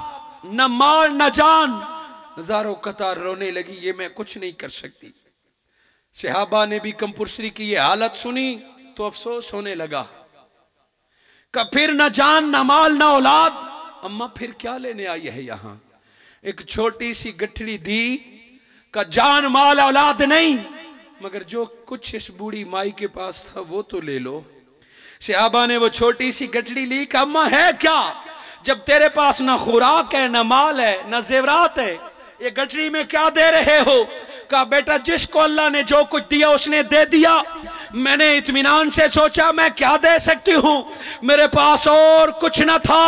न माल, न जान। हजारों कतार रोने लगी, ये मैं कुछ नहीं कर सकती। सहाबा ने भी कंपुरसरी की ये हालत सुनी तो अफसोस होने लगा। का फिर न जान, न माल, न औलाद, अम्मा फिर क्या लेने आई है यहां? एक छोटी सी गठड़ी दी, का जान माल औलाद नहीं, मगर जो कुछ इस बूढ़ी माई के पास था वो तो ले लो। सहाबा ने वो छोटी सी गठड़ी ली। का अम्मा है क्या, जब तेरे पास ना खुराक है, ना माल है, ना जेवरात है, ये गठरी में क्या दे रहे हो? कहा बेटा जिसको अल्लाह ने जो कुछ दिया उसने दे दिया। मैंने इत्मीनान से सोचा मैं क्या दे सकती हूं, मेरे पास और कुछ न था।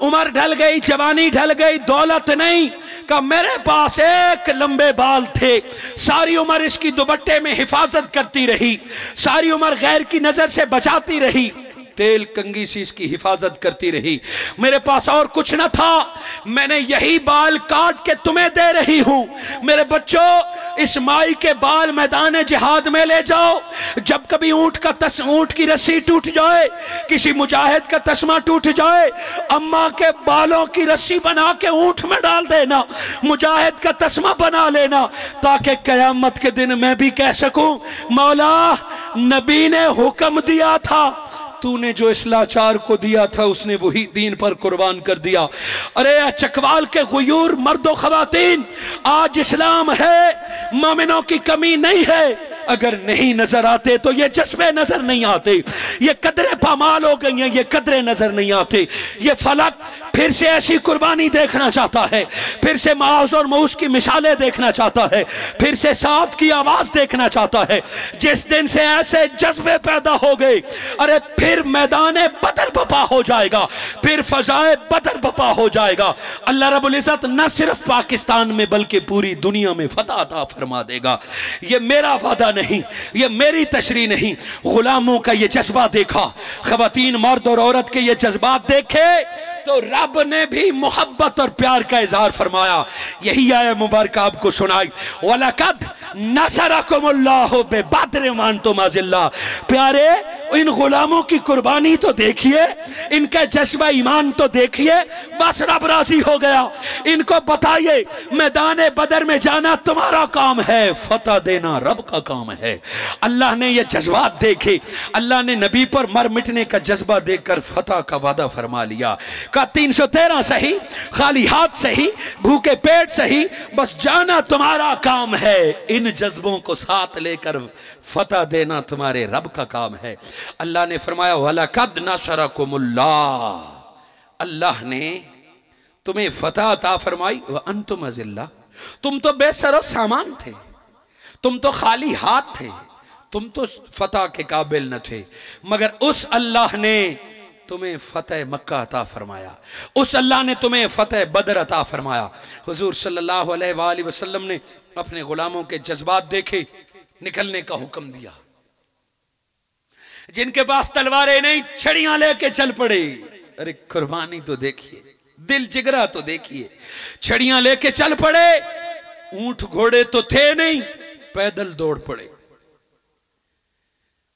उम्र ढल गई, जवानी ढल गई, दौलत नहीं। का मेरे पास एक लंबे बाल थे, सारी उम्र इसकी दुपट्टे में हिफाजत करती रही, सारी उम्र गैर की नजर से बचाती रही, तेल कंगी से इसकी हिफाजत करती रही। मेरे पास और कुछ न था, मैंने यही बाल काट के तुम्हें दे रही हूं। मेरे बच्चों, इस माई के बाल मैदान जिहाद में ले जाओ। जब कभी ऊंट की रस्सी टूट जाए, किसी मुजाहिद का तस्मा टूट जाए, अम्मा के बालों की रस्सी बना के ऊंट में डाल देना, मुजाहिद का तस्मा बना लेना, ताकि कयामत के दिन मैं भी कह सकूं, मौला नबी ने हुक्म दिया था, तूने जो इस लाचार को दिया था उसने वही दीन पर कुर्बान कर दिया। अरे चकवाल के गुयूर मर्दो खवातीन, आज इस्लाम है, मोमिनों की कमी नहीं है। अगर नहीं नजर आते तो ये जज्बे नजर नहीं आते, ये कदरें पामाल हो गई हैं, ये कदरें नजर नहीं आते। ये फलक फिर से ऐसी कुर्बानी देखना चाहता है, फिर से माउस और मऊस की मिसालें देखना चाहता है, फिर से साथ की आवाज देखना चाहता है। जिस दिन से ऐसे जज्बे पैदा हो गए, अरे फिर मैदान बदर बपा हो जाएगा, फिर फजाए बदर बपा हो जाएगा। अल्लाह रब्बुल इज्जत न सिर्फ पाकिस्तान में बल्कि पूरी दुनिया में फतह अता फरमा देगा। ये मेरा वादा नहीं, ये मेरी तशरीह नहीं, गुलामों का ये जज्बा देखा, खवातीन मर्द और औरत के ये जज्बात देखे तो रब ने भी मोहब्बत और प्यार का इजहार फरमाया। यही आया मुबारक आपको सुनाई, वलकद नसरकुमुल्लाहु बिबद्र व अंतुम अज़िल्ला। प्यारे, इन गुलामों की कुर्बानी तो देखिए, इनका जज्बा ईमान तो देखिए, बस रब राजी हो गया। इनको बताइए मैदान बदर में जाना तुम्हारा काम है, फतह देना रब का काम है। अल्लाह ने ये जज्बात देखे, अल्लाह ने नबी पर मर मिटने का जज्बा देखकर फतह का वादा फरमा लिया। का 313 सही, खाली हाथ सही, भूखे पेट सही, बस जाना तुम्हारा काम है। इन जज्बों को साथ लेकर फतह देना तुम्हारे रब का काम है। अल्लाह ने फरमाया वलकद नसरकुमुल्लाह, अल्लाह ने तुम्हें फतह अता फरमाई व अंतुम अज़िल्ला, तुम तो बेसरो सामान थे, तुम तो खाली हाथ थे, तुम तो फतह के काबिल न थे, मगर उस अल्लाह ने तुम्हें फतेह मक्का अता फरमाया, उस अल्लाह ने तुम्हें फतेह बदर अता फरमाया। हुजूर सल्लल्लाहु अलैहि वसल्लम ने अपने गुलामों के जज्बात देखे, निकलने का हुक्म दिया। जिनके पास तलवारें नहीं, छड़ियां लेके चल पड़े। अरे कुर्बानी तो देखिए, दिल जिगरा तो देखिए, छड़ियां लेके चल पड़े। ऊंट घोड़े तो थे नहीं, पैदल दौड़ पड़े।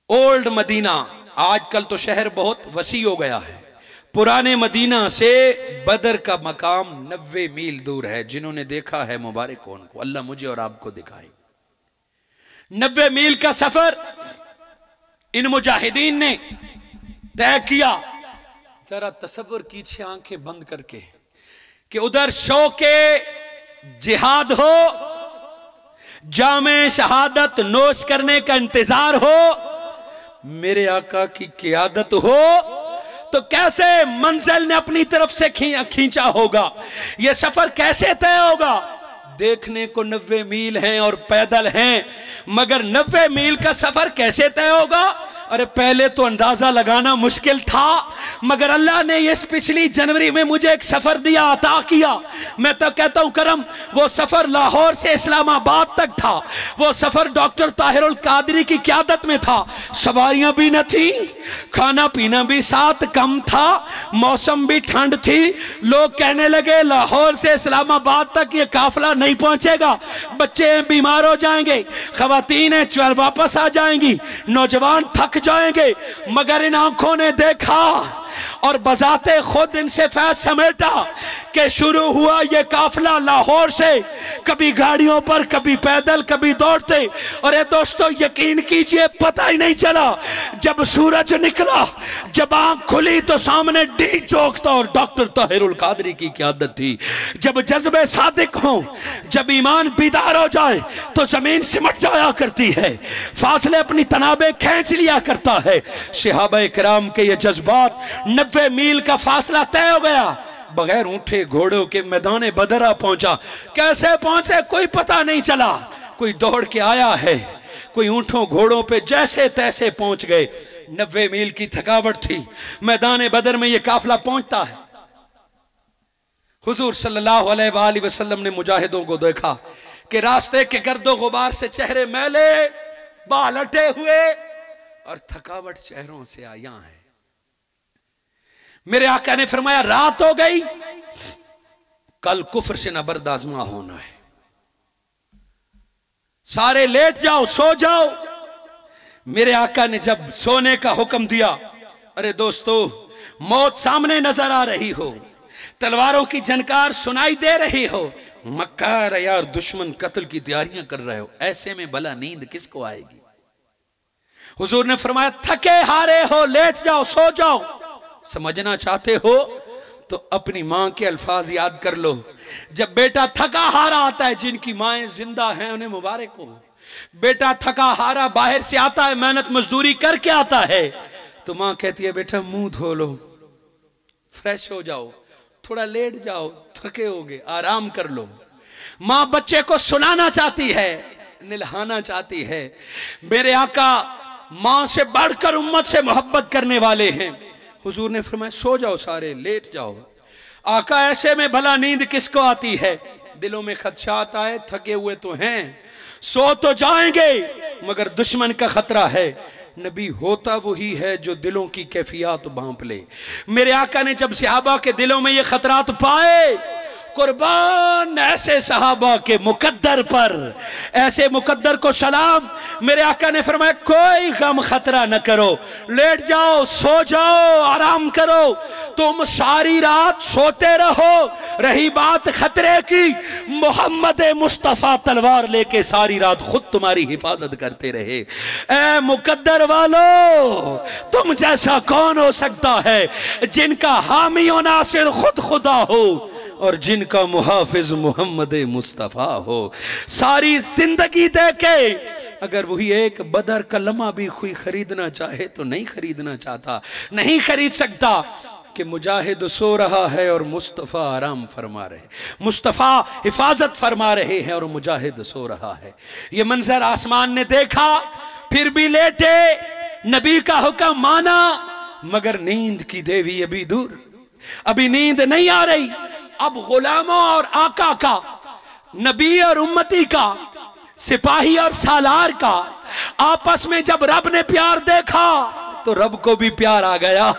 ओल्ड मदीना, आजकल तो शहर बहुत वसी हो गया है। पुराने मदीना से बदर का मकाम 90 मील दूर है। जिन्होंने देखा है मुबारक हो उनको, अल्लाह मुझे और आपको दिखाए। 90 मील का सफर इन मुजाहिदीन ने तय किया। जरा तसव्वुर कीजिए आंखें बंद करके कि उधर शौके जिहाद हो, जामे शहादत नोश करने का इंतजार हो, मेरे आका की क़ियादत हो, तो कैसे मंजिल ने अपनी तरफ से खींचा होगा, यह सफर कैसे तय होगा। देखने को 90 मील हैं और पैदल हैं, मगर 90 मील का सफर कैसे तय होगा। अरे पहले तो अंदाजा लगाना मुश्किल था, मगर अल्लाह ने इस पिछली जनवरी में मुझे एक सफर दिया, अता किया। मैं तो कहता हूं करम, वो सफर लाहौर से इस्लामाबाद तक था। वो सफर डॉक्टर ताहिरुल कादरी की क़यादत में था। सवारियां भी न थी, खाना पीना भी साथ कम था, मौसम भी ठंड थी। लोग कहने लगे लाहौर से इस्लामाबाद तक ये काफिला नहीं पहुंचेगा, बच्चे बीमार हो जाएंगे, खवातीन वापस आ जाएंगी, नौजवान थक जाएंगे। मगर इन आंखों ने देखा और बजाते खुद इनसे फैज समेटा कि शुरू हुआ ये काफिला लाहौर से, कभी गाड़ियों पर, कभी पैदल, कभी दौड़ते। और ये दोस्तों यकीन कीजिए पता ही नहीं चला। जब सूरज निकला, जब आंख खुली तो सामने डी चौक था और डॉक्टर ताहिरुल कादरी की क़यादत थी। जब जज्बे सादिक हों, जब ईमान बेदार हो जाए तो जमीन सिमट जाया करती है, फासले अपनी तनाबे खींच लिया करता है। सहाबा किराम के ये जज्बात, 90 मील का फासला तय हो गया। बगैर ऊंटे घोड़ों के मैदान बदरा पहुंचा। कैसे पहुंचे कोई पता नहीं चला। कोई दौड़ के आया है, कोई ऊंटों घोड़ों पे जैसे तैसे पहुंच गए। 90 मील की थकावट थी। मैदान बदर में यह काफिला पहुंचता है। हुजूर सल्लल्लाहु अलैहि वसल्लम ने मुजाहिदों को देखा कि रास्ते के गर्दो गुबार से चेहरे मैले, बाल अटे हुए और थकावट चेहरों से आया है। मेरे आका ने फरमाया रात हो गई, कल कुफ्र से नबर्द आजमा होना है, सारे लेट जाओ, सो जाओ। मेरे आका ने जब सोने का हुक्म दिया, अरे दोस्तों मौत सामने नजर आ रही हो, तलवारों की झनकार सुनाई दे रही हो, मक्कार यार दुश्मन कत्ल की तैयारियां कर रहे हो, ऐसे में भला नींद किसको आएगी। हुजूर ने फरमाया थके हारे हो, लेट जाओ, सो जाओ। समझना चाहते हो तो अपनी मां के अल्फाज याद कर लो। जब बेटा थका हारा आता है, जिनकी माएं जिंदा हैं उन्हें मुबारक हो, बेटा थका हारा बाहर से आता है, मेहनत मजदूरी करके आता है, तो मां कहती है बेटा मुंह धो लो, फ्रेश हो जाओ, थोड़ा लेट जाओ, थके होगे, आराम कर लो। मां बच्चे को सुलाना चाहती है, निल्हाना चाहती है। मेरे आका मां से बढ़कर उम्मत से मोहब्बत करने वाले हैं। हुजूर ने फरमाया सो जाओ, सारे लेट जाओ। आका ऐसे में भला नींद किसको आती है। दिलों में खदशा आता है, थके हुए तो हैं, सो तो जाएंगे मगर दुश्मन का खतरा है। नबी होता वही है जो दिलों की कैफियत भांप ले। मेरे आका ने जब सहाबा के दिलों में ये खतरात पाए, कुर्बान ऐसे सहाबा के मुकद्दर पर, ऐसे मुकद्दर को सलाम। मेरे आका ने फरमाया कोई गम खतरा न करो, लेट जाओ, सो जाओ, आराम करो। तुम सारी रात सोते रहो। रही बात खतरे की, मोहम्मद मुस्तफा तलवार लेके सारी रात खुद तुम्हारी हिफाजत करते रहे। ए मुकद्दर वालो, तुम जैसा कौन हो सकता है जिनका हामी और नासिर खुद खुदा हो और जिनका मुहाफिज मोहम्मद मुस्तफा हो। सारी जिंदगी देके अगर वही एक बदर का लम्हा भी कोई खरीदना चाहे तो नहीं खरीदना चाहता, नहीं खरीद सकता कि मुजाहिद सो रहा है और मुस्तफा आराम फरमा रहे, मुस्तफा हिफाजत फरमा रहे हैं और मुजाहिद सो रहा है। ये मंजर आसमान ने देखा, फिर भी लेटे, नबी का हुक्म माना, मगर नींद की देवी अभी दूर, अभी नींद नहीं आ रही। अब गुलामों और आका का, नबी और उम्मती का, सिपाही और सालार का आपस में जब रब ने प्यार देखा तो रब को भी प्यार आ गया।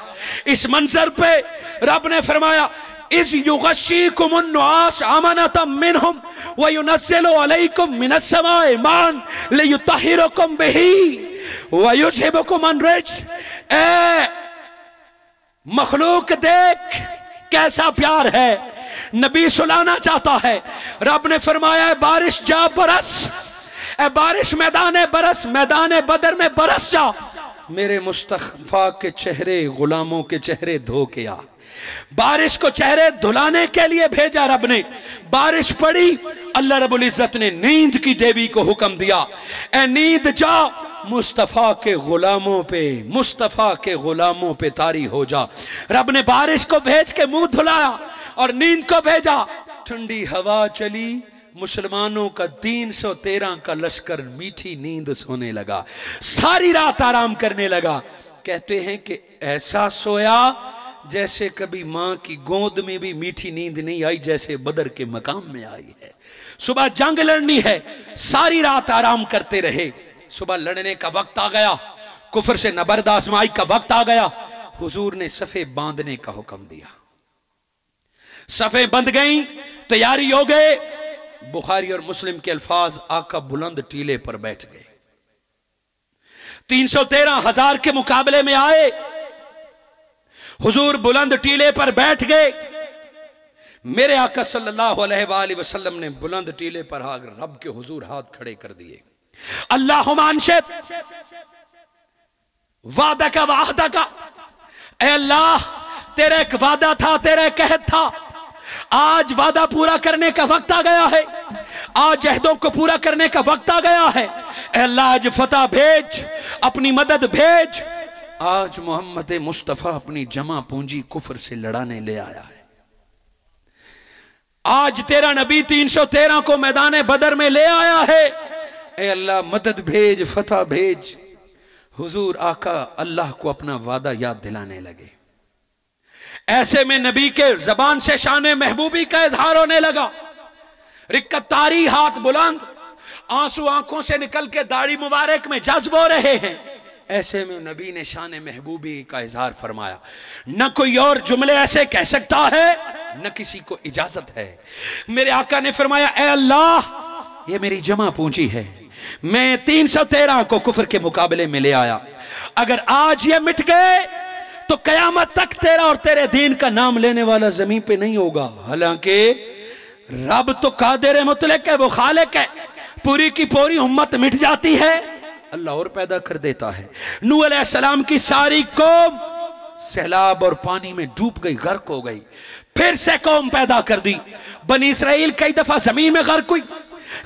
इस मंजर पे रब ने फरमाया इस युगशीकुमुन नुआस अमानतम मिनहुम व युनज़्ज़िलु अलैकुम मिनस समाए मान लियुतहिरुकुम बिही व युज़हिबकुम अन रिज्स। ए मखलूक देख कैसा प्यार है। नबी सुलाना चाहता है। रब ने फरमाया बारिश जा बरस, ए बारिश मैदान बदर में बरस जा, मेरे मुस्तफा के चेहरे गुलामों के चेहरे धो के आ। बारिश को चेहरे धुलाने के लिए भेजा रब ने। बारिश पड़ी, अल्लाह रब्बुल इज्जत ने नींद की देवी को हुक्म दिया, ए नींद जा मुस्तफा के गुलामों पे तारी हो जा। रब ने बारिश को भेज के मुंह धुलाया और नींद को भेजा। ठंडी हवा चली, मुसलमानों का 313 का लश्कर मीठी नींद सोने लगा, सारी रात आराम करने लगा। कहते हैं कि ऐसा सोया जैसे कभी मां की गोद में भी मीठी नींद नहीं आई, जैसे बदर के मकाम में आई है। सुबह जंग लड़नी है, सारी रात आराम करते रहे। सुबह लड़ने का वक्त आ गया, कुफर से नबर्द आजमाई का वक्त आ गया। हुजूर ने सफे बांधने का हुक्म दिया, सफे बंध गई, तैयारी हो गए। बुखारी और मुस्लिम के अल्फाज, आका बुलंद टीले पर बैठ गए। 313,000 के मुकाबले में आए। हुजूर बुलंद टीले पर बैठ गए। मेरे आका सल्लल्लाहु अलैहि वसल्लम ने बुलंद टीले पर रब के हुजूर हाथ खड़े कर दिए। अल्लाहुम्मा अंशिद वादा का, ऐ अल्लाह तेरा एक वादा था, तेरा एक कहत था, आज वादा पूरा करने का वक्त आ गया है, आज अहदों को पूरा करने का वक्त आ गया है। ऐ अल्लाह आज फतह भेज, अपनी मदद भेज। आज मोहम्मद मुस्तफा अपनी जमा पूंजी कुफर से लड़ाने ले आया है। आज तेरा नबी 313 को मैदान बदर में ले आया है। ऐ अल्लाह मदद भेज, फतह भेज। हुजूर आका अल्लाह को अपना वादा याद दिलाने लगे। ऐसे में नबी के जबान से शान महबूबी का इजहार होने लगा। रिक्कत तारी, हाथ बुलंद, आंसू आंखों से निकल के दाढ़ी मुबारक में जज्ब हो रहे हैं। ऐसे में नबी ने शान महबूबी का इजहार फरमाया। न कोई और जुमले ऐसे कह सकता है, न किसी को इजाजत है। मेरे आका ने फरमाया, ऐ अल्लाह ये मेरी जमा पूंजी है, मैं 313 को कुफर के मुकाबले में ले आया। अगर आज ये मिट गए तो कयामत तक तेरा और तेरे दीन का नाम लेने वाला जमीन पे नहीं होगा। हालांकि रब तो कादिर मुतलक है, वो खालिक है। पूरी की पूरी उम्मत मिट जाती है, अल्लाह और पैदा कर देता है। नूह अलैहिस्सलाम की सारी कौम सैलाब और पानी में डूब गई, गर्क हो गई। फिर से कौम पैदा कर दी। बनी इसराइल कई दफा जमीन में गर्क हुई,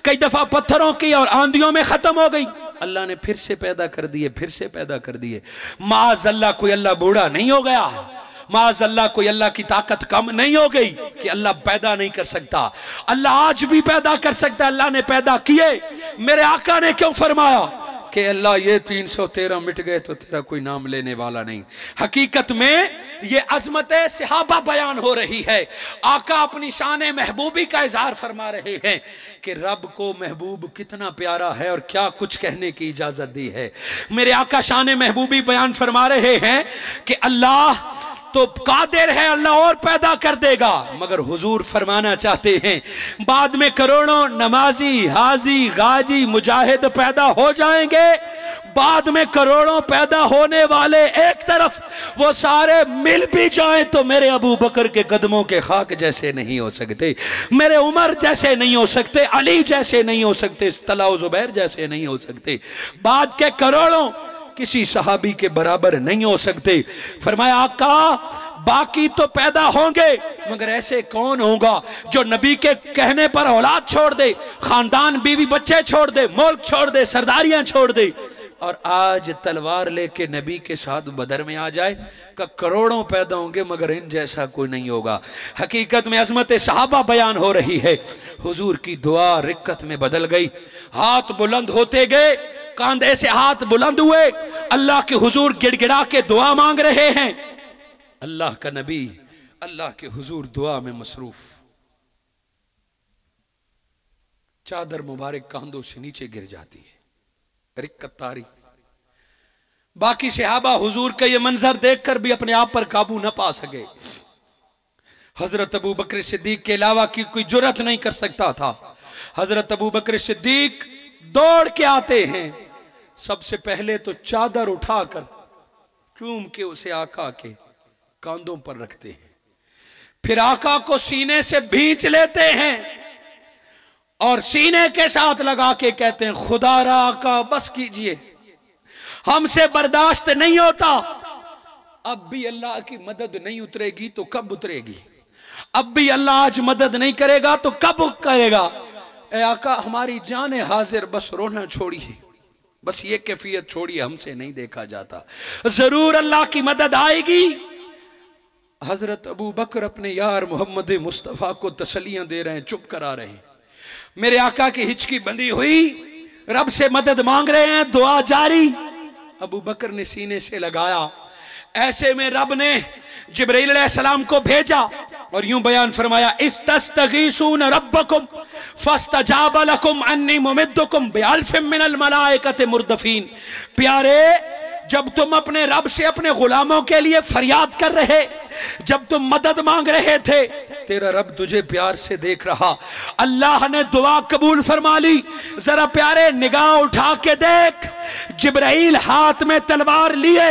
कई दफा पत्थरों की और आंधियों में खत्म हो गई। अल्लाह ने फिर से पैदा कर दिए, फिर से पैदा कर दिए। माज अल्लाह कोई अल्लाह बूढ़ा नहीं हो गया, माज अल्लाह कोई अल्लाह की ताकत कम नहीं हो गई कि अल्लाह पैदा नहीं कर सकता। अल्लाह आज भी पैदा कर सकता है। अल्लाह ने पैदा किए। मेरे आका ने क्यों फरमाया कि अल्लाह ये 313 मिट गए तो तेरा कोई नाम लेने वाला नहीं। हकीकत में ये अजमत सहाबा बयान हो रही है। आका अपनी शान महबूबी का इजहार फरमा रहे हैं कि रब को महबूब कितना प्यारा है और क्या कुछ कहने की इजाजत दी है। मेरे आका शान महबूबी बयान फरमा रहे हैं कि अल्लाह तो कादिर है, अल्लाह और पैदा कर देगा। मगर हुजूर फरमाना चाहते हैं बाद में करोड़ों नमाजी, हाजी, गाजी, मुजाहिद पैदा हो जाएंगे। बाद में करोड़ों पैदा होने वाले एक तरफ, वो सारे मिल भी जाएं तो मेरे अबू बकर के कदमों के खाक जैसे नहीं हो सकते, मेरे उमर जैसे नहीं हो सकते, अली जैसे नहीं हो सकते, तला जुबैर जैसे नहीं हो सकते। बाद के करोड़ों किसी सहाबी के बराबर नहीं हो सकते। फरमाया आका बाकी तो पैदा होंगे, मगर ऐसे कौन होगा जो नबी के कहने पर औलाद छोड़ दे, खानदान, बीवी बच्चे छोड़ दे, मुल्क छोड़ दे, सरदारियां छोड़ दे और आज तलवार लेके नबी के साथ बदर में आ जाए। का करोड़ों पैदा होंगे मगर इन जैसा कोई नहीं होगा। हकीकत में अजमत सहाबा बयान हो रही है। हुजूर की दुआ रिक्कत में बदल गई। हाथ बुलंद होते गए, कांधे से हाथ बुलंद हुए, अल्लाह के हुजूर गिड़गिड़ा के दुआ मांग रहे हैं। अल्लाह का नबी अल्लाह के हुजूर दुआ में मसरूफ। चादर मुबारक कांधों से नीचे गिर जाती है, रिक्कत तारी। बाकी सहाबा हुजूर का ये मंजर देखकर भी अपने आप पर काबू न पा सके। हजरत अबू बकर सिद्दीक के अलावा की कोई जुर्रत नहीं कर सकता था। हजरत अबू बकर सिद्दीक दौड़ के आते हैं। सबसे पहले तो चादर उठाकर चूम के उसे आका के कांधों पर रखते हैं, फिर आका को सीने से भींच लेते हैं और सीने के साथ लगा के कहते हैं, खुदारा आका बस कीजिए, हमसे बर्दाश्त नहीं होता। अब भी अल्लाह की मदद नहीं उतरेगी तो कब उतरेगी? अब भी अल्लाह आज मदद नहीं करेगा तो कब करेगा? ए आका हमारी जान हाजिर, बस रोना छोड़िए, बस ये कैफियत छोड़िए, हमसे नहीं देखा जाता, जरूर अल्लाह की मदद आएगी। हजरत अबू बकर अपने यार मोहम्मद मुस्तफ़ा को तसलियां दे रहे हैं, चुप करा रहे हैं। मेरे आका की हिचकी बंधी हुई, रब से मदद मांग रहे हैं, दुआ जारी। अबू बकर ने सीने से लगाया, ऐसे में रब ने जिब्राइल अलैहिस्सलाम को भेजा और यूं बयान फरमाया, इस्तस्तगीसून रब्बकुम फस्तजाब लकुम अन्नी मुमिद्दुकुम बिअल्फिन मिनल मलाइकति मुर्दफीन। प्यारे, जब तुम अपने रब से अपने गुलामों के लिए फरियाद कर रहे, जब तुम मदद मांग रहे थे, तेरा रब तुझे प्यार से देख रहा, अल्लाह ने दुआ कबूल फरमा ली। जरा प्यारे निगाह उठा के देख, जिब्राइल हाथ में तलवार लिए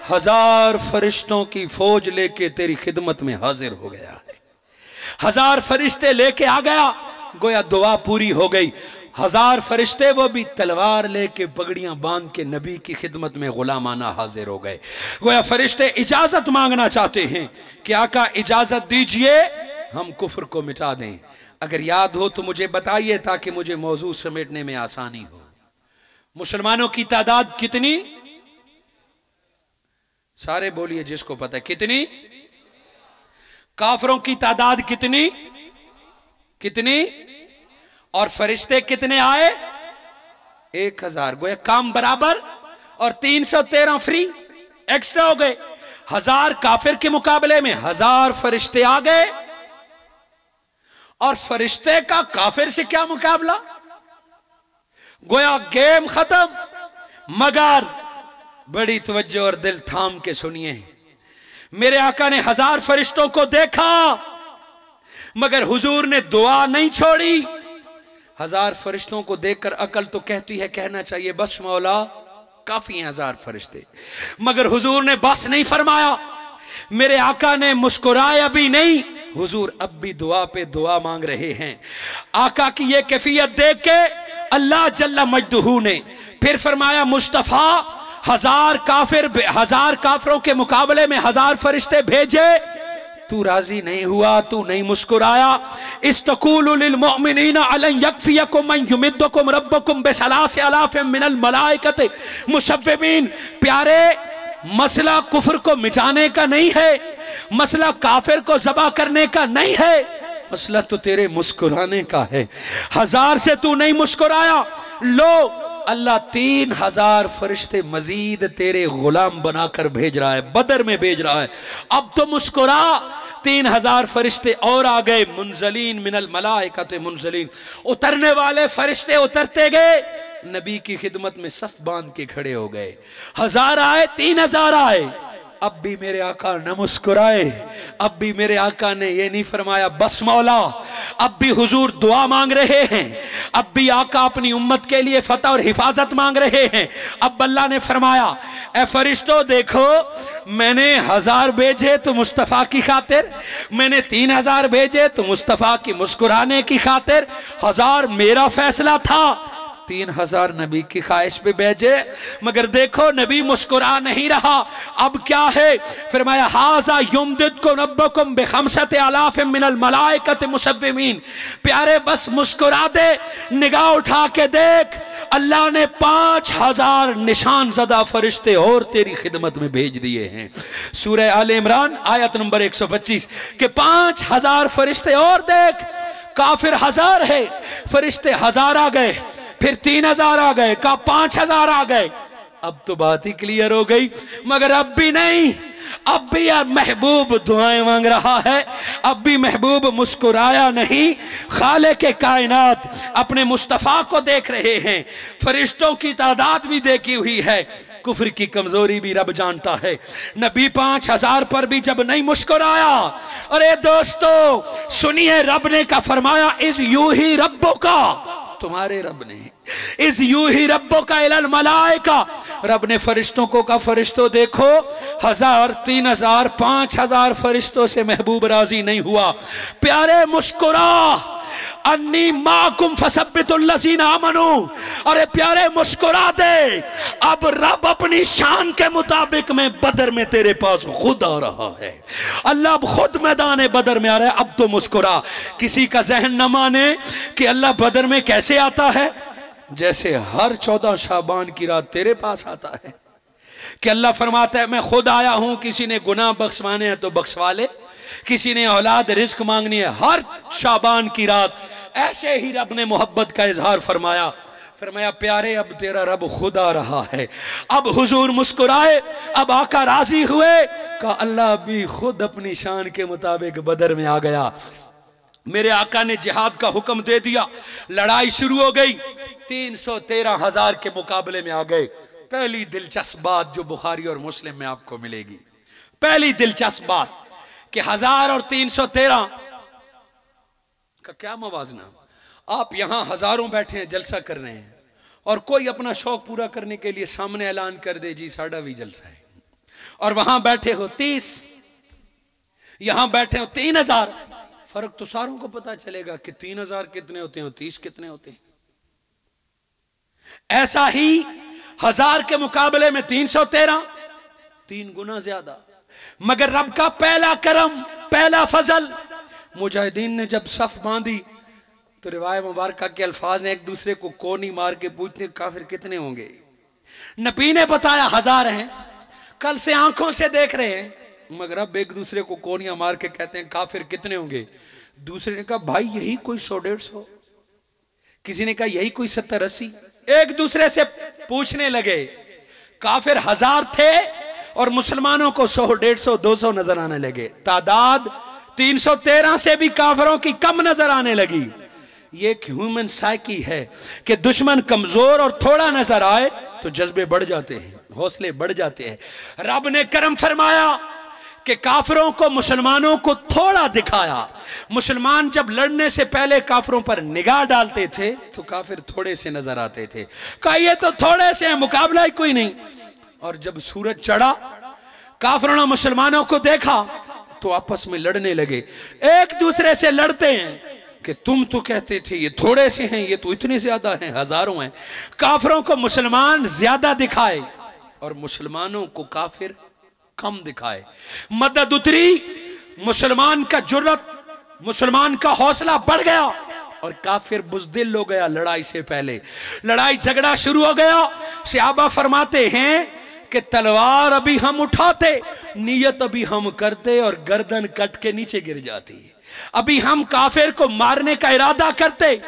1000 फरिश्तों की फौज लेके तेरी खिदमत में हाजिर हो गया है। 1000 फरिश्ते लेके आ गया, गोया दुआ पूरी हो गई। 1000 फरिश्ते वो भी तलवार लेके पगड़ियां बांध के नबी की खिदमत में गुलामाना हाजिर हो गए। गोया फरिश्ते इजाजत मांगना चाहते हैं कि आका इजाजत दीजिए हम कुफ्र को मिटा दें। अगर याद हो तो मुझे बताइए ताकि मुझे मौजू समेटने में आसानी हो। मुसलमानों की तादाद कितनी? सारे बोलिए जिसको पता है, कितनी? काफरों की तादाद कितनी? कितनी? और फरिश्ते कितने आए? 1000। गोया काम बराबर और 313 फ्री एक्स्ट्रा हो गए। 1000 काफिर के मुकाबले में 1000 फरिश्ते आ गए। और फरिश्ते का काफिर से क्या मुकाबला? गोया गेम खत्म। मगर बड़ी तवज्जो और दिल थाम के सुनिए, मेरे आका ने 1000 फरिश्तों को देखा मगर हुजूर ने दुआ नहीं छोड़ी। 1000 फरिश्तों को देखकर अकल तो कहती है, कहना चाहिए बस मौला काफी हैं 1000 फरिश्ते, मगर हुजूर ने बस नहीं फरमाया। मेरे आका ने मुस्कुराया भी नहीं, हुजूर अब भी दुआ पे दुआ मांग रहे हैं। आका की ये कैफियत देख के अल्लाह जल्ला मजदहू ने फिर फरमाया, मुस्तफा 1000 काफिरों के मुकाबले में 1000 फरिश्ते भेजे, तू राजी नहीं हुआ, तू नहीं मुस्कुराया। इस्तक़ूलु लिल मुअमिनीना अलन यकफ़ियकुम मन युमिद्दुकुम रब्बुकुम बिसलासि अलाफिन मिनल मलाइकति मुसव्विमीन। प्यारे, मसला कुफ्र को मिटाने का नहीं है, मसला काफिर को ज़बा करने का नहीं है, मसला तो तेरे मुस्कुराने का है। 1000 से तू नहीं मुस्कुराया, लो अल्लाह 3000 फरिश्ते मजीद तेरे गुलाम बनाकर भेज रहा है, बदर में भेज रहा है। अब तो मुस्कुरा। 3000 फरिश्ते और आ गए, मुनजलीन मिनल मलाइकते मुनजलीन, उतरने वाले फरिश्ते उतरते गए, नबी की खिदमत में सफ बांध के खड़े हो गए। 1000 आए, 3000 आए, अब भी मेरे आका न मुस्कुराए। अब भी मेरे आका ने ये नहीं फरमाया बस मौला, अब भी हुजूर दुआ मांग रहे हैं। अब भी आका अपनी उम्मत के लिए फतह और हिफाजत मांग रहे हैं। अब अल्लाह ने फरमाया, ए फरिश्तों देखो, मैंने 1000 भेजे तो मुस्तफ़ा की खातिर, मैंने 3000 भेजे तो मुस्तफ़ा की मुस्कुराने की खातिर। 1000 मेरा फैसला था, 3000 नबी की ख्वाहिश पे भेजे, मगर देखो नबी मुस्कुरा नहीं रहा। अब क्या है? फरमाया, हाज़ा युमदिदकुम रब्बुकुम बिखमसति अलाफिन मिनल मलाइकति मुसव्विमीन। प्यारे बस मुस्कुरा दे, निगाह उठा के देख, अल्लाह ने 5000 निशान ज़दा फरिश्ते और तेरी खिदमत में भेज दिए हैं। सूरह आले इमरान आयत नंबर 125 के 5000 फरिश्ते और देख। काफिर 1000 है, फरिश्ते 1000 आ गए, फिर 3000 आ गए, का 5000 आ गए। अब तो बात ही क्लियर हो गई, मगर अब भी नहीं, अब भी यार महबूब दुआएं मांग रहा है, अब भी महबूब मुस्कुराया नहीं। खाले के कायनात अपने मुस्तफ़ा को देख रहे हैं, फरिश्तों की तादाद भी देखी हुई है, कुफ्र की कमजोरी भी रब जानता है। नबी 5000 पर भी जब नहीं मुस्कुराया, अरे दोस्तों सुनिए, रब ने का फरमाया, इज यू ही रब्बो का, तुम्हारे रब ने, इस यू ही रब्बो का इलल मलाइका, रब ने फरिश्तों को कहा फरिश्तों देखो 1000 3000 5000 फरिश्तों से महबूब राजी नहीं हुआ। प्यारे मुस्कुरा, अन्नी माकुम फसब्बितुल्लज़ीना आमनू, अरे प्यारे मुस्कुरा दे, अब रब अपनी शान के मुताबिक में बदर में तेरे पास खुद आ रहा है। अल्लाह अब खुद मैदान बदर में आ रहा है, अब तो मुस्कुरा। किसी का जहन न माने कि अल्लाह बदर में कैसे आता है, जैसे हर 14 शाबान की रात तेरे पास आता है कि अल्लाह फरमाता है मैं खुद आया हूं, किसी ने गुनाह बख्शवाने हैं तो बख्शवा ले, किसी ने औलाद रिस्क मांगनी है, हर शाबान की रात ऐसे ही रब ने मोहब्बत का इजहार फरमाया। फरमाया प्यारे अब तेरा रब खुद आ रहा है। अब हुजूर मुस्कुराए, अब आका राजी हुए, कहा अल्लाह भी खुद अपनी शान के मुताबिक बदर में आ गया। मेरे आका ने जिहाद का हुक्म दे दिया, लड़ाई शुरू हो गई, 313,000 के मुकाबले में आ गए। पहली दिलचस्प बात जो बुखारी और मुस्लिम में आपको मिलेगी, पहली दिलचस्प बात कि 1000 और 313 का क्या मवाजना। आप यहां हजारों बैठे हैं, जलसा कर रहे हैं, और कोई अपना शौक पूरा करने के लिए सामने ऐलान कर दे जी साड़ा भी जलसा है, और वहां बैठे हो 30, यहां बैठे हो 3000, फर्क तो सारों को पता चलेगा कि 3000 कितने होते हैं, 30 कितने होते हैं। ऐसा ही 1000 के मुकाबले में 313, 3 गुना ज्यादा। मगर रब का पहला करम, पहला फजल, मुजाहिदीन ने जब सफ बांधी तो रिवायत मुबारक के अल्फाज ने एक दूसरे को कोनी मार के पूछते काफिर कितने होंगे। नबी ने बताया 1000 हैं, कल से आंखों से देख रहे हैं, मगर अब एक दूसरे को कोनियां मार के कहते हैं काफिर कितने होंगे। दूसरे ने कहा भाई यही कोई 100-150, किसी ने कहा यही कोई 70-80, एक दूसरे से पूछने लगे। काफिर 1000 थे और मुसलमानों को 100-150-200 नजर आने लगे। तादाद 313 से भी काफिरों की कम नजर आने लगी। ये एक ह्यूमन साइकी है कि दुश्मन कमजोर और थोड़ा नजर आए तो जज्बे बढ़ जाते हैं, हौसले बढ़ जाते हैं। रब ने करम फरमाया कि काफिरों को मुसलमानों को थोड़ा दिखाया। मुसलमान जब लड़ने से पहले काफिरों पर निगाह डालते थे तो काफिर थोड़े से नजर आते थे, कहा ये तो थोड़े से हैं, मुकाबला ही कोई नहीं। और जब सूरज चढ़ा, काफिरों ने मुसलमानों को देखा तो आपस में लड़ने लगे, एक दूसरे से लड़ते हैं कि तुम तो कहते थे ये थोड़े से हैं, ये तो इतने ज्यादा हैं, हजारों हैं। काफिरों को मुसलमान ज्यादा दिखाए और मुसलमानों को काफिर कम दिखाए। मदद उतरी, मुसलमान का जुर्रत, मुसलमान का हौसला बढ़ गया और काफिर बुज़दिल हो गया। लड़ाई से पहले लड़ाई झगड़ा शुरू हो गया। सहाबा फरमाते हैं कि तलवार अभी हम उठाते, नियत अभी हम करते और गर्दन कट के नीचे गिर जाती। अभी हम काफिर को मारने का इरादा करते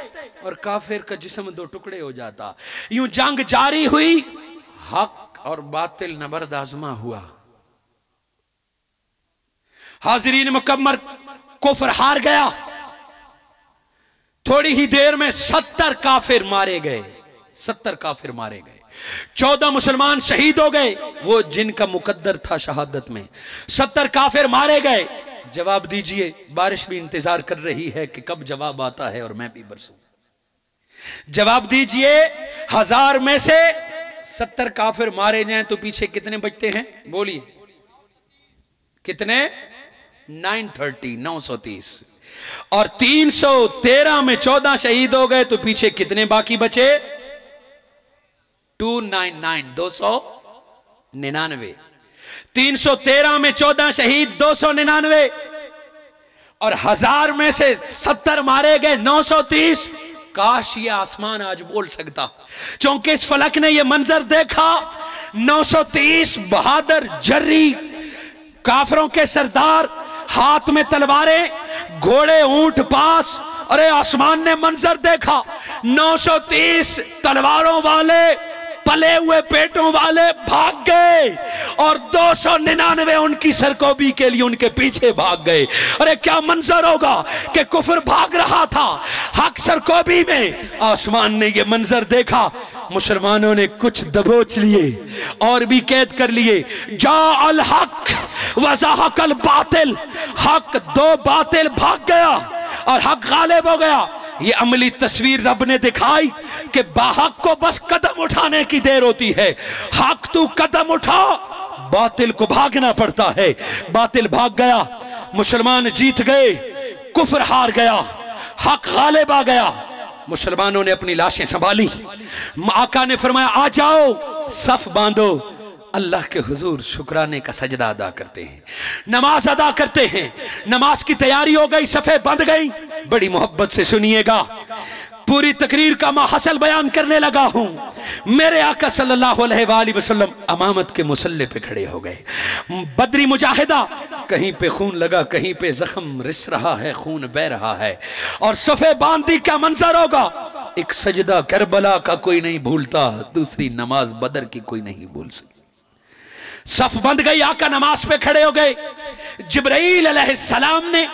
और काफिर का जिस्म 2 टुकड़े हो जाता। यूं जंग जारी हुई, हक और बातिल नबर्द आजमा हुआ। हाजिरीन मुकम्मल, कुफ्र हार गया। थोड़ी ही देर में 70 काफिर मारे गए, 70 काफिर मारे गए। 14 मुसलमान शहीद हो गए, वो जिनका मुकद्दर था शहादत में। 70 काफिर मारे गए। जवाब दीजिए, बारिश भी इंतजार कर रही है कि कब जवाब आता है और मैं भी बरसूं। जवाब दीजिए, 1000 में से 70 काफिर मारे जाएं तो पीछे कितने बचते हैं, बोलिए कितने? 930। और 313 में 14 शहीद हो गए तो पीछे कितने बाकी बचे? 299। 313 में 14 शहीद 299 और 1000 में से 70 मारे गए 930। काश ये आसमान आज बोल सकता, क्योंकि इस फलक ने ये मंजर देखा। 930 बहादुर जर्री काफिरों के सरदार, हाथ में तलवारें, घोड़े ऊंट पास। अरे आसमान ने मंजर देखा, 930 तलवारों वाले, पले हुए पेटों वाले भाग गए और 299 उनकी सरकोबी के लिए उनके पीछे भाग गए। अरे क्या मंजर होगा कि कुफर भाग रहा था, हक सरकोबी में। आसमान ने ये मंजर देखा, मुसलमानों ने कुछ दबोच लिए और भी कैद कर लिए। जा अल हक वज़हक़ल बातिल, हक 2 बातिल भाग गया और हक गालिब हो गया। ये अमली तस्वीर रब ने दिखाई कि बाहक को बस कदम उठाने की देर होती है। हक तू कदम उठा, बातिल को भागना पड़ता है। बातिल भाग गया, मुसलमान जीत गए, कुफर हार गया, हक गालिब आ गया। मुसलमानों ने अपनी लाशें संभाली। आका ने फरमाया आ जाओ, सफ बांधो, अल्लाह के हुजूर शुक्राने का सजदा अदा करते हैं, नमाज अदा करते हैं। नमाज की तैयारी हो गई, सफे बंध गई। बड़ी मोहब्बत से सुनिएगा, पूरी तकरीर का मैं हसल बयान करने लगा हूं। मेरे आका सल्लल्लाहु अलैहि वसल्लम अमामत के मुसल्ले पे खड़े हो गए। बदरी मुजाहिदा, कहीं पे खून लगा, कहीं पे जख्म रिस रहा है, खून बह रहा है, और सफे बांधी क्या मंजर होगा। एक सजदा करबला का कोई नहीं भूलता, दूसरी नमाज बदर की कोई नहीं भूल सकती। सफ बंद गई, आका नमाज पे खड़े हो गए। जिब्राइल अलैहिस्सलाम ने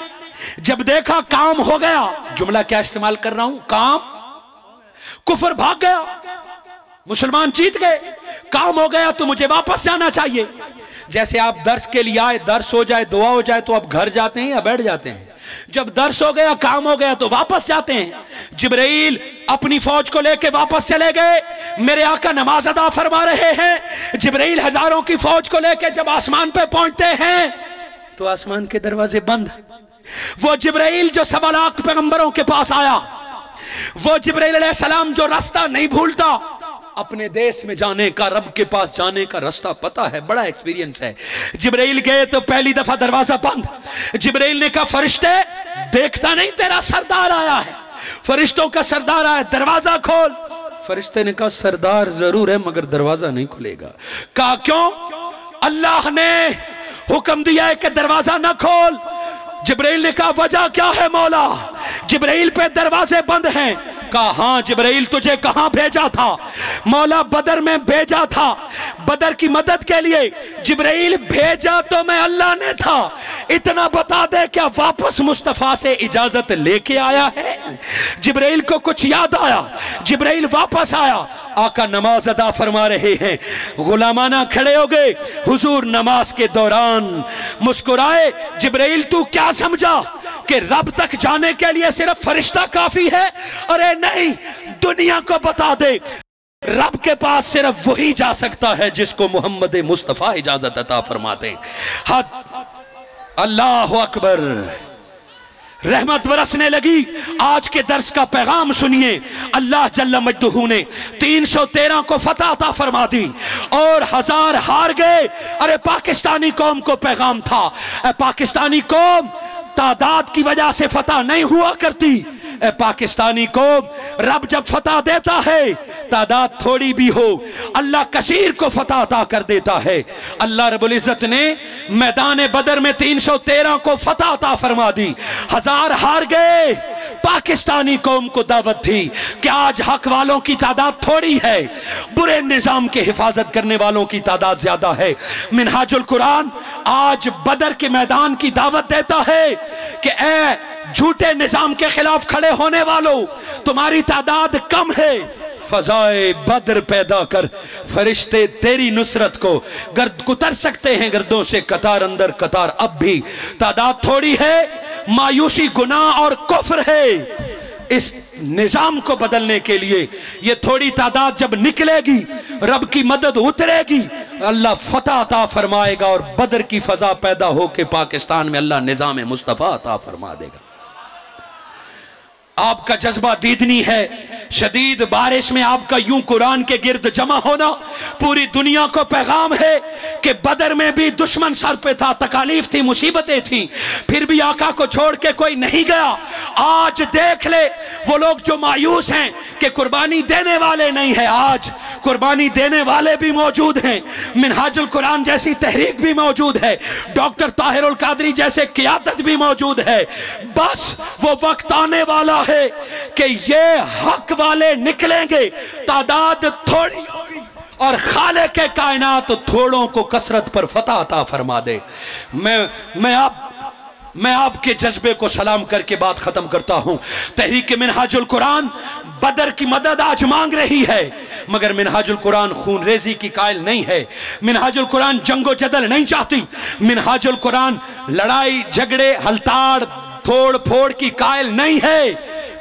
जब देखा काम हो गया, जुमला क्या इस्तेमाल कर रहा हूं, काम, कुफर भाग गया, मुसलमान जीत गए, काम हो गया तो मुझे वापस जाना चाहिए। जैसे आप दर्स के लिए आए, दर्स हो जाए, दुआ हो जाए तो आप घर जाते हैं या बैठ जाते हैं? जब दर्स हो गया, काम हो गया तो वापस जाते हैं। जिब्राइल अपनी फौज को लेके वापस चले गए। मेरे आका नमाज अदा फरमा रहे हैं। जिब्राइल हजारों की फौज को लेके जब आसमान पे पहुंचते हैं तो आसमान के दरवाजे बंद। वो जिब्राइल जो 1.25 लाख पैगंबरों के पास आया, वो जिब्राइल अलैहिस्सलाम जो रास्ता नहीं भूलता, अपने देश में जाने का, रब के पास जाने का रास्ता पता है, बड़ा एक्सपीरियंस है। जिब्राइल गए तो पहली दफा दरवाजा बंद। जिब्राइल ने कहा फरिश्ते, देखता नहीं तेरा सरदार आया है, फरिश्तों का सरदार आया, दरवाजा खोल। फरिश्ते ने कहा सरदार जरूर है मगर दरवाजा नहीं खुलेगा। कहा क्यों? अल्लाह ने हुक्म दिया है कि दरवाजा ना खोल। जिब्राइल ने कहा वजह क्या है मौला? जिब्राइल पे दरवाजे बंद हैं। कहा हां जिब्राइल, तुझे कहां भेजा था? मौला बदर में भेजा था, बदर की मदद के लिए। जिब्राइल भेजा तो मैं अल्लाह ने था, इतना बता दे क्या वापस मुस्तफा से इजाजत लेके आया है? जिब्राइल को कुछ याद आया, जिब्राइल वापस आया। आका नमाज अदा फरमा रहे हैं, गुलामाना खड़े हो गए। हुजूर नमाज के दौरान मुस्कुराए। जिब्राइल तू क्या समझा कि रब तक जाने के लिए सिर्फ फरिश्ता काफी है? अरे नहीं, दुनिया को बता दे रब के पास सिर्फ वही जा सकता है जिसको मोहम्मद मुस्तफा इजाजत अता फरमाते। अल्लाह अकबर, रहमत बरसने लगी। आज के दर्स का पैगाम सुनिए। अल्लाह जल्ल मजदूहू ने 313 को फतह अता फरमा दी और 1000 हार गए। अरे पाकिस्तानी कौम को पैगाम था, पाकिस्तानी कौम तादाद की वजह से फतह नहीं हुआ करती। पाकिस्तानी कौम, रब जब फतह देता है, तादाद थोड़ी भी हो, अल्लाह कसीर को फतह अता कर देता है। अल्लाह रब्बुल इज्जत ने मैदान बदर में 313 को फतह अता फरमा दी, 1000 हार गए। पाकिस्तानी कौम को दावत थी कि आज हक वालों की तादाद थोड़ी है, बुरे निजाम के हिफाजत करने वालों की तादाद ज्यादा है। मिनहाजुल कुरान आज बदर के मैदान की दावत देता है कि ए झूठे निजाम के खिलाफ खड़े होने वालों, तुम्हारी तादाद कम है, फजाए बद्र पैदा कर, फरिश्ते तेरी नुसरत को गर्द कुतर सकते हैं गर्दों से कतार अंदर कतार। अब भी तादाद थोड़ी है, मायूसी गुनाह और कुफ्र है। इस निजाम को बदलने के लिए ये थोड़ी तादाद जब निकलेगी, रब की मदद उतरेगी, अल्लाह फतह अता फरमाएगा और बदर की फजा पैदा होके पाकिस्तान में अल्लाह निजाम मुस्तफा अता फरमा देगा। आपका जज्बा दीदनी है, शदीद बारिश में आपका यूं कुरान के गिर्द जमा होना पूरी दुनिया को पैगाम है कि बदर में भी दुश्मन सर पे था, तकालीफ थी, मुसीबतें थी, फिर भी आका को छोड़ के कोई नहीं गया। आज देख ले वो लोग जो मायूस हैं कि कुर्बानी देने वाले नहीं है, आज कुर्बानी देने वाले भी मौजूद हैं। मिनहाजुल कुरान जैसी तहरीक भी मौजूद है, डॉक्टर ताहिरुल कादरी जैसे क़ियादत भी मौजूद है। बस वो वक्त आने वाला है कि ये हक वाले निकलेंगे, तादाद थोड़ी होगी और खाले के कायनात थोड़ों को कसरत पर फतह अता फरमा दे। मैं आपके जज्बे को सलाम करके बात खत्म करता हूं। तहरीक मिनहाजुल कुरान बदर की मदद आज मांग रही है, मगर मिनहाजुल कुरान खून रेजी की कायल नहीं है। मिनहाजुल कुरान जंगो जदल नहीं चाहती। मिनहाजुल कुरान लड़ाई झगड़े हलताड़ तोड़ फोड़ की कायल नहीं है।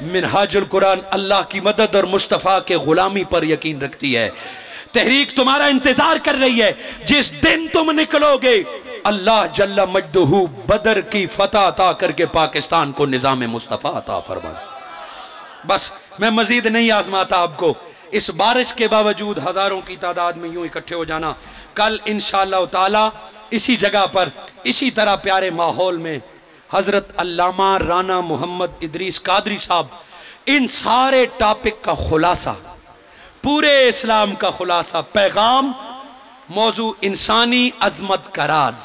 मिनहाजुल कुरान अल्लाह की मदद और मुस्तफ़ा के गुलामी पर यकीन रखती है। तहरीक तुम्हारा इंतजार कर रही है, जिस दिन तुम निकलोगे अल्लाह जल्ला मजदहू बदर की फतह अता करके पाकिस्तान को निजाम मुस्तफ़ा अता फरमा। बस मैं मजीद नहीं आजमाता आपको। इस बारिश के बावजूद हजारों की तादाद में यूं इकट्ठे हो जाना। कल इंशाअल्लाह ताला इसी जगह पर इसी तरह प्यारे माहौल में हजरत अल्लामा राना मोहम्मद इदरीस कादरी साहब इन सारे टॉपिक का खुलासा, पूरे इस्लाम का खुलासा, पैगाम, मौजू इंसानी अजमत का राज।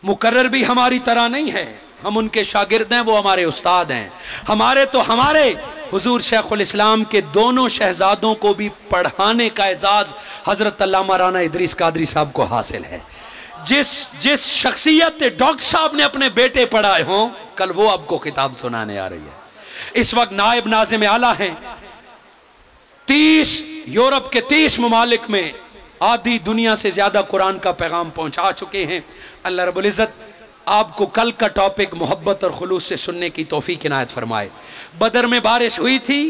मुकर्रर भी हमारी तरह नहीं है, हम उनके शागिर्द हैं, वो हमारे उस्ताद हैं। हमारे हुजूर शेखुल इस्लाम के दोनों शहजादों को भी पढ़ाने का एजाज हजरत अल्लामा राना इदरीस कादरी साहब को हासिल है। जिस शख्सियत डॉक्टर साहब ने अपने बेटे पढ़ाए हों, कल वो आपको किताब सुनाने आ रही है। इस वक्त नायब नाज़िम आला हैं। 30 यूरोप के 30 ममालिक में आधी दुनिया से ज्यादा कुरान का पैगाम पहुंचा चुके हैं। अल्लाह रब्बुल इज़्ज़त आपको कल का टॉपिक मोहब्बत और खुलूस से सुनने की तौफीक इनायत फरमाए। बदर में बारिश हुई थी,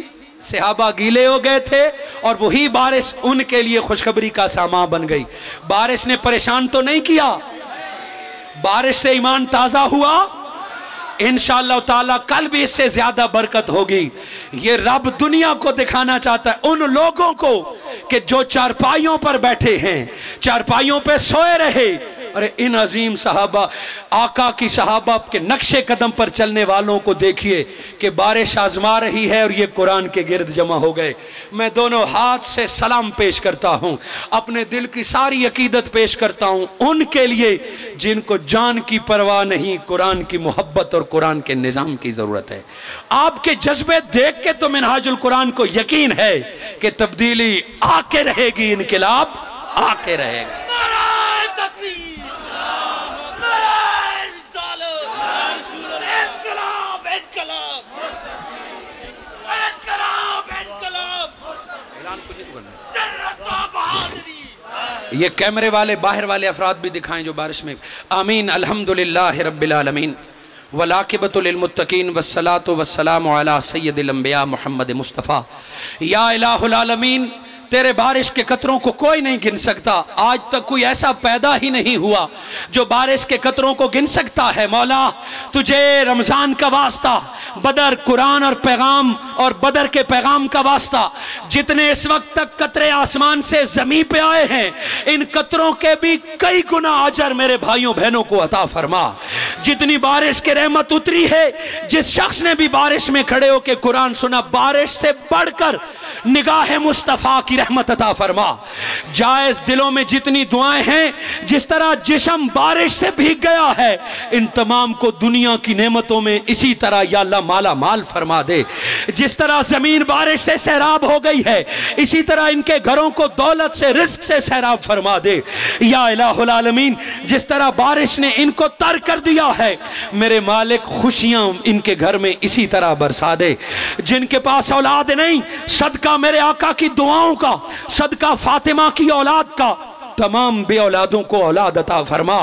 सहाबा गीले हो गए थे और वही बारिश उनके लिए खुशखबरी का सामान बन गई। बारिश ने परेशान तो नहीं किया, बारिश से ईमान ताजा हुआ। इंशाअल्लाह ताला कल भी इससे ज्यादा बरकत होगी। ये रब दुनिया को दिखाना चाहता है उन लोगों को कि जो चारपाइयों पर बैठे हैं, चारपाइयों पे सोए रहे। अरे इन अजीम सहाबा, आका की सहाबा के नक्शे कदम पर चलने वालों को देखिए कि बारिश आजमा रही है और ये कुरान के गिर्द जमा हो गए। मैं दोनों हाथ से सलाम पेश करता हूँ, अपने दिल की सारी अकीदत पेश करता हूँ उनके लिए जिनको जान की परवाह नहीं, कुरान की मोहब्बत और कुरान के निज़ाम की ज़रूरत है। आपके जज्बे देख के तो मिनहाजुल कुरान को यकीन है कि तब्दीली आके रहेगी, इनकलाब आके रहेगा। ये कैमरे वाले बाहर वाले अफराद भी दिखाएं जो बारिश में। आमीन। अल्हम्दुलिल्लाह रब्बिल आलमीन वलाकिबतुल लिल मुत्तकीन वस्सलातु वस्सलामु अला सय्यदिल अंबिया मुहम्मद मुस्तफ़ा। या इलाहुल आलमीन, तेरे बारिश के कतरों को कोई नहीं गिन सकता। आज तक कोई ऐसा पैदा ही नहीं हुआ जो बारिश के कतरों को गिन सकता है। मौला तुझे रमजान का वास्ता, बदर, कुरान और पैगाम और बदर के पैगाम का वास्ता, जितने इस वक्त तक कतरे आसमान से जमीन पे आए हैं, इन कतरों के भी कई गुना अजर मेरे भाइयों बहनों को अता फरमा। जितनी बारिश की रहमत उतरी है, जिस शख्स ने भी बारिश में खड़े होकर कुरान सुना, बारिश से बढ़कर निगाह मुस्तफ़ा की रहमत अता फरमा। जायज दिलों में जितनी दुआएं हैं, जिस तरह जिस्म बारिश से भीग गया है, इन तमाम को दुनिया की नेमतों में इसी तरह या अल्लाह माला माल फरमा दे। जिस तरह जमीन बारिश से सैराब हो गई है, इसी तरह इनके घरों को दौलत से, रिस्क से सैराब फरमा दे। या इलाहुल आलमीन, जिस तरह बारिश ने इनको तर कर दिया है, मेरे मालिक खुशियां इनके घर में इसी तरह बरसा दे। जिनके पास औलाद नहीं, सदका मेरे आका की दुआओं का, सदका फातिमा की औलाद का, तमाम बे औलादों को औलाद अता फरमा।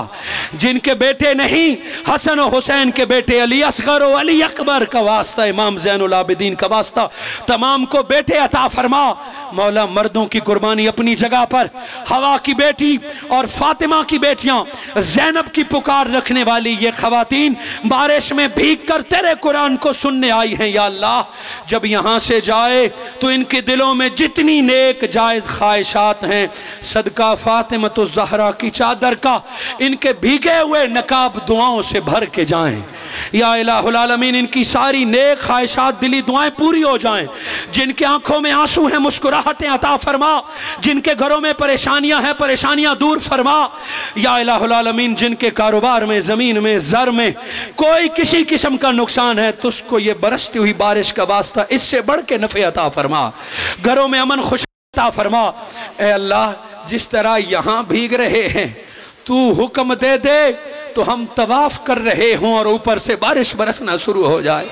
जिनके बेटे नहीं, हसन और हुसैन के बेटे अली असगर और अली अकबर का वास्ता, इमाम ज़ैनुल आबिदीन का वास्ता, तमाम को बेटे अता फरमा। मौला मर्दों की कुर्बानी अपनी जगह पर, हवा की बेटी और फातिमा की बेटियां, ज़ैनब की पुकार रखने वाली ये खवातीन बारिश में भीग कर तेरे कुरान को सुनने आई हैं। या अल्लाह, जब यहाँ से जाए तो इनके दिलों में जितनी नेक जायज़ ख्वाहिशात हैं, सदका फातिमतुज़ ज़हरा की चादर का, इनके भीगे हुए नकाब दुआओं से भर के जाएं। या इलाहुल आलमीन, इनकी सारी नेक ख्वाहिशात, दिली दुआएं पूरी हो जाएं। जिनके आंखों में आंसू हैं, मुस्कुराहटें अता फरमा। जिनके घरों में परेशानियां हैं, परेशानियां दूर फरमा। या इलाहुल आलमीन, जिनके कारोबार में, जमीन में, जर में कोई किसी किस्म का नुकसान है, तो उसको ये बरसती हुई बारिश का वास्ता इससे बढ़ के नफे अता फरमा। घरों में अमन खुश अता फरमा। ए अल्लाह, जिस तरह यहां भीग रहे हैं, तू हुक्म दे दे तो हम तवाफ कर रहे हों और ऊपर से बारिश बरसना शुरू हो जाए।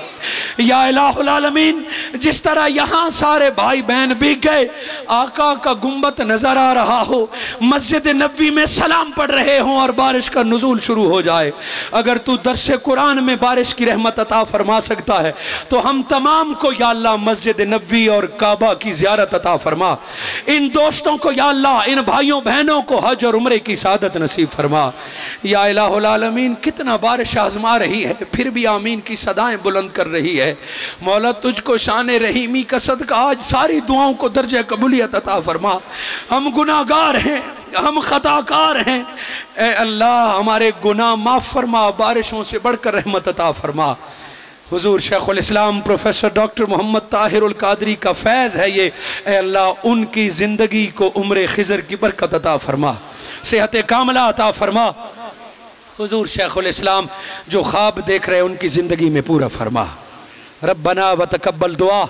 या इलाहुल आलमीन, जिस तरह यहाँ सारे भाई बहन भीग गए, आका का गुंबद नजर आ रहा हो, मस्जिद नबवी में सलाम पढ़ रहे हों और बारिश का नुज़ूल शुरू हो जाए। अगर तू दर्स कुरान में बारिश की रहमत अता फरमा सकता है तो हम तमाम को या अल्लाह मस्जिद नबवी और काबा की ज़ियारत अता फरमा। इन दोस्तों को या अल्लाह, इन भाइयों बहनों को हज और उम्रे की सादत नसीब फरमा। या इलाहुल आलमीन, कितना बारिश आजमा रही है फिर भी आमीन की सदाएं बुलंद कर रही है। मौला तुझको शान रहीमी का सदका आज सारी दुआओं को दर्जे कबूलियत अता फरमा। हम गुनाहगार हैं, हम खताकार हैं, ए अल्लाह हमारे गुनाह माफ़ फरमा, बारिशों से बढ़कर रहमत अता फरमा। हुजूर शेखुल इस्लाम प्रोफेसर डॉक्टर मोहम्मद ताहिरुल कादरी का फैज़ है ये, ए अल्लाह उनकी ज़िंदगी को उम्र खिज़र की बरकत अता फरमा, सेहत कामला अता फरमा। हुजूर शेखुल इस्लाम जो ख्वाब देख रहे हैं उनकी ज़िंदगी में पूरा फरमा। रब्बना व तकब्बल दुआ,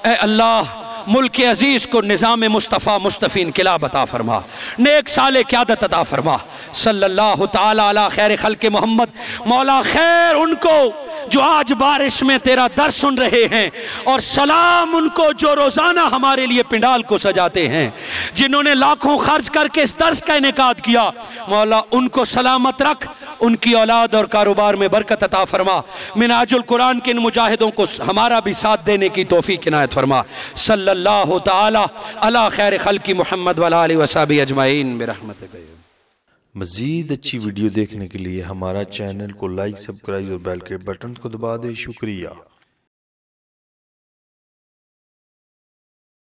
ए अल्लाह मुल्क अजीज़ को निज़ाम मुस्तफ़ा मुस्तफ़ी इनक़िलाब अता फरमा, नेक साले क़यादत अता फरमा। सल्लल्लाहु ताला अला खैर खल्क़ मोहम्मद। मौला खैर उनको जो आज बारिश में तेरा दर सुन रहे हैं, और सलाम उनको जो रोज़ाना हमारे लिए पिंडाल को सजाते हैं, जिन्होंने लाखों खर्च करके इस दर्स का इनेकाद किया। मौला उनको सलामत रख, उनकी औलाद और कारोबार में बरकत अता फरमा। मिनाजुल कुरान के इन मुजाहिदों को हमारा भी साथ देने की तौफीक इनायत फरमा। सल्लल्लाहु ताला अला खैर खल्क़ि मुहम्मद व आलिहि व सहबिहि अजमईन बिरहमतिक। मज़ीद अच्छी वीडियो देखने के लिए हमारा चैनल को लाइक, सब्सक्राइब और बेल के बटन को दबा दें। शुक्रिया।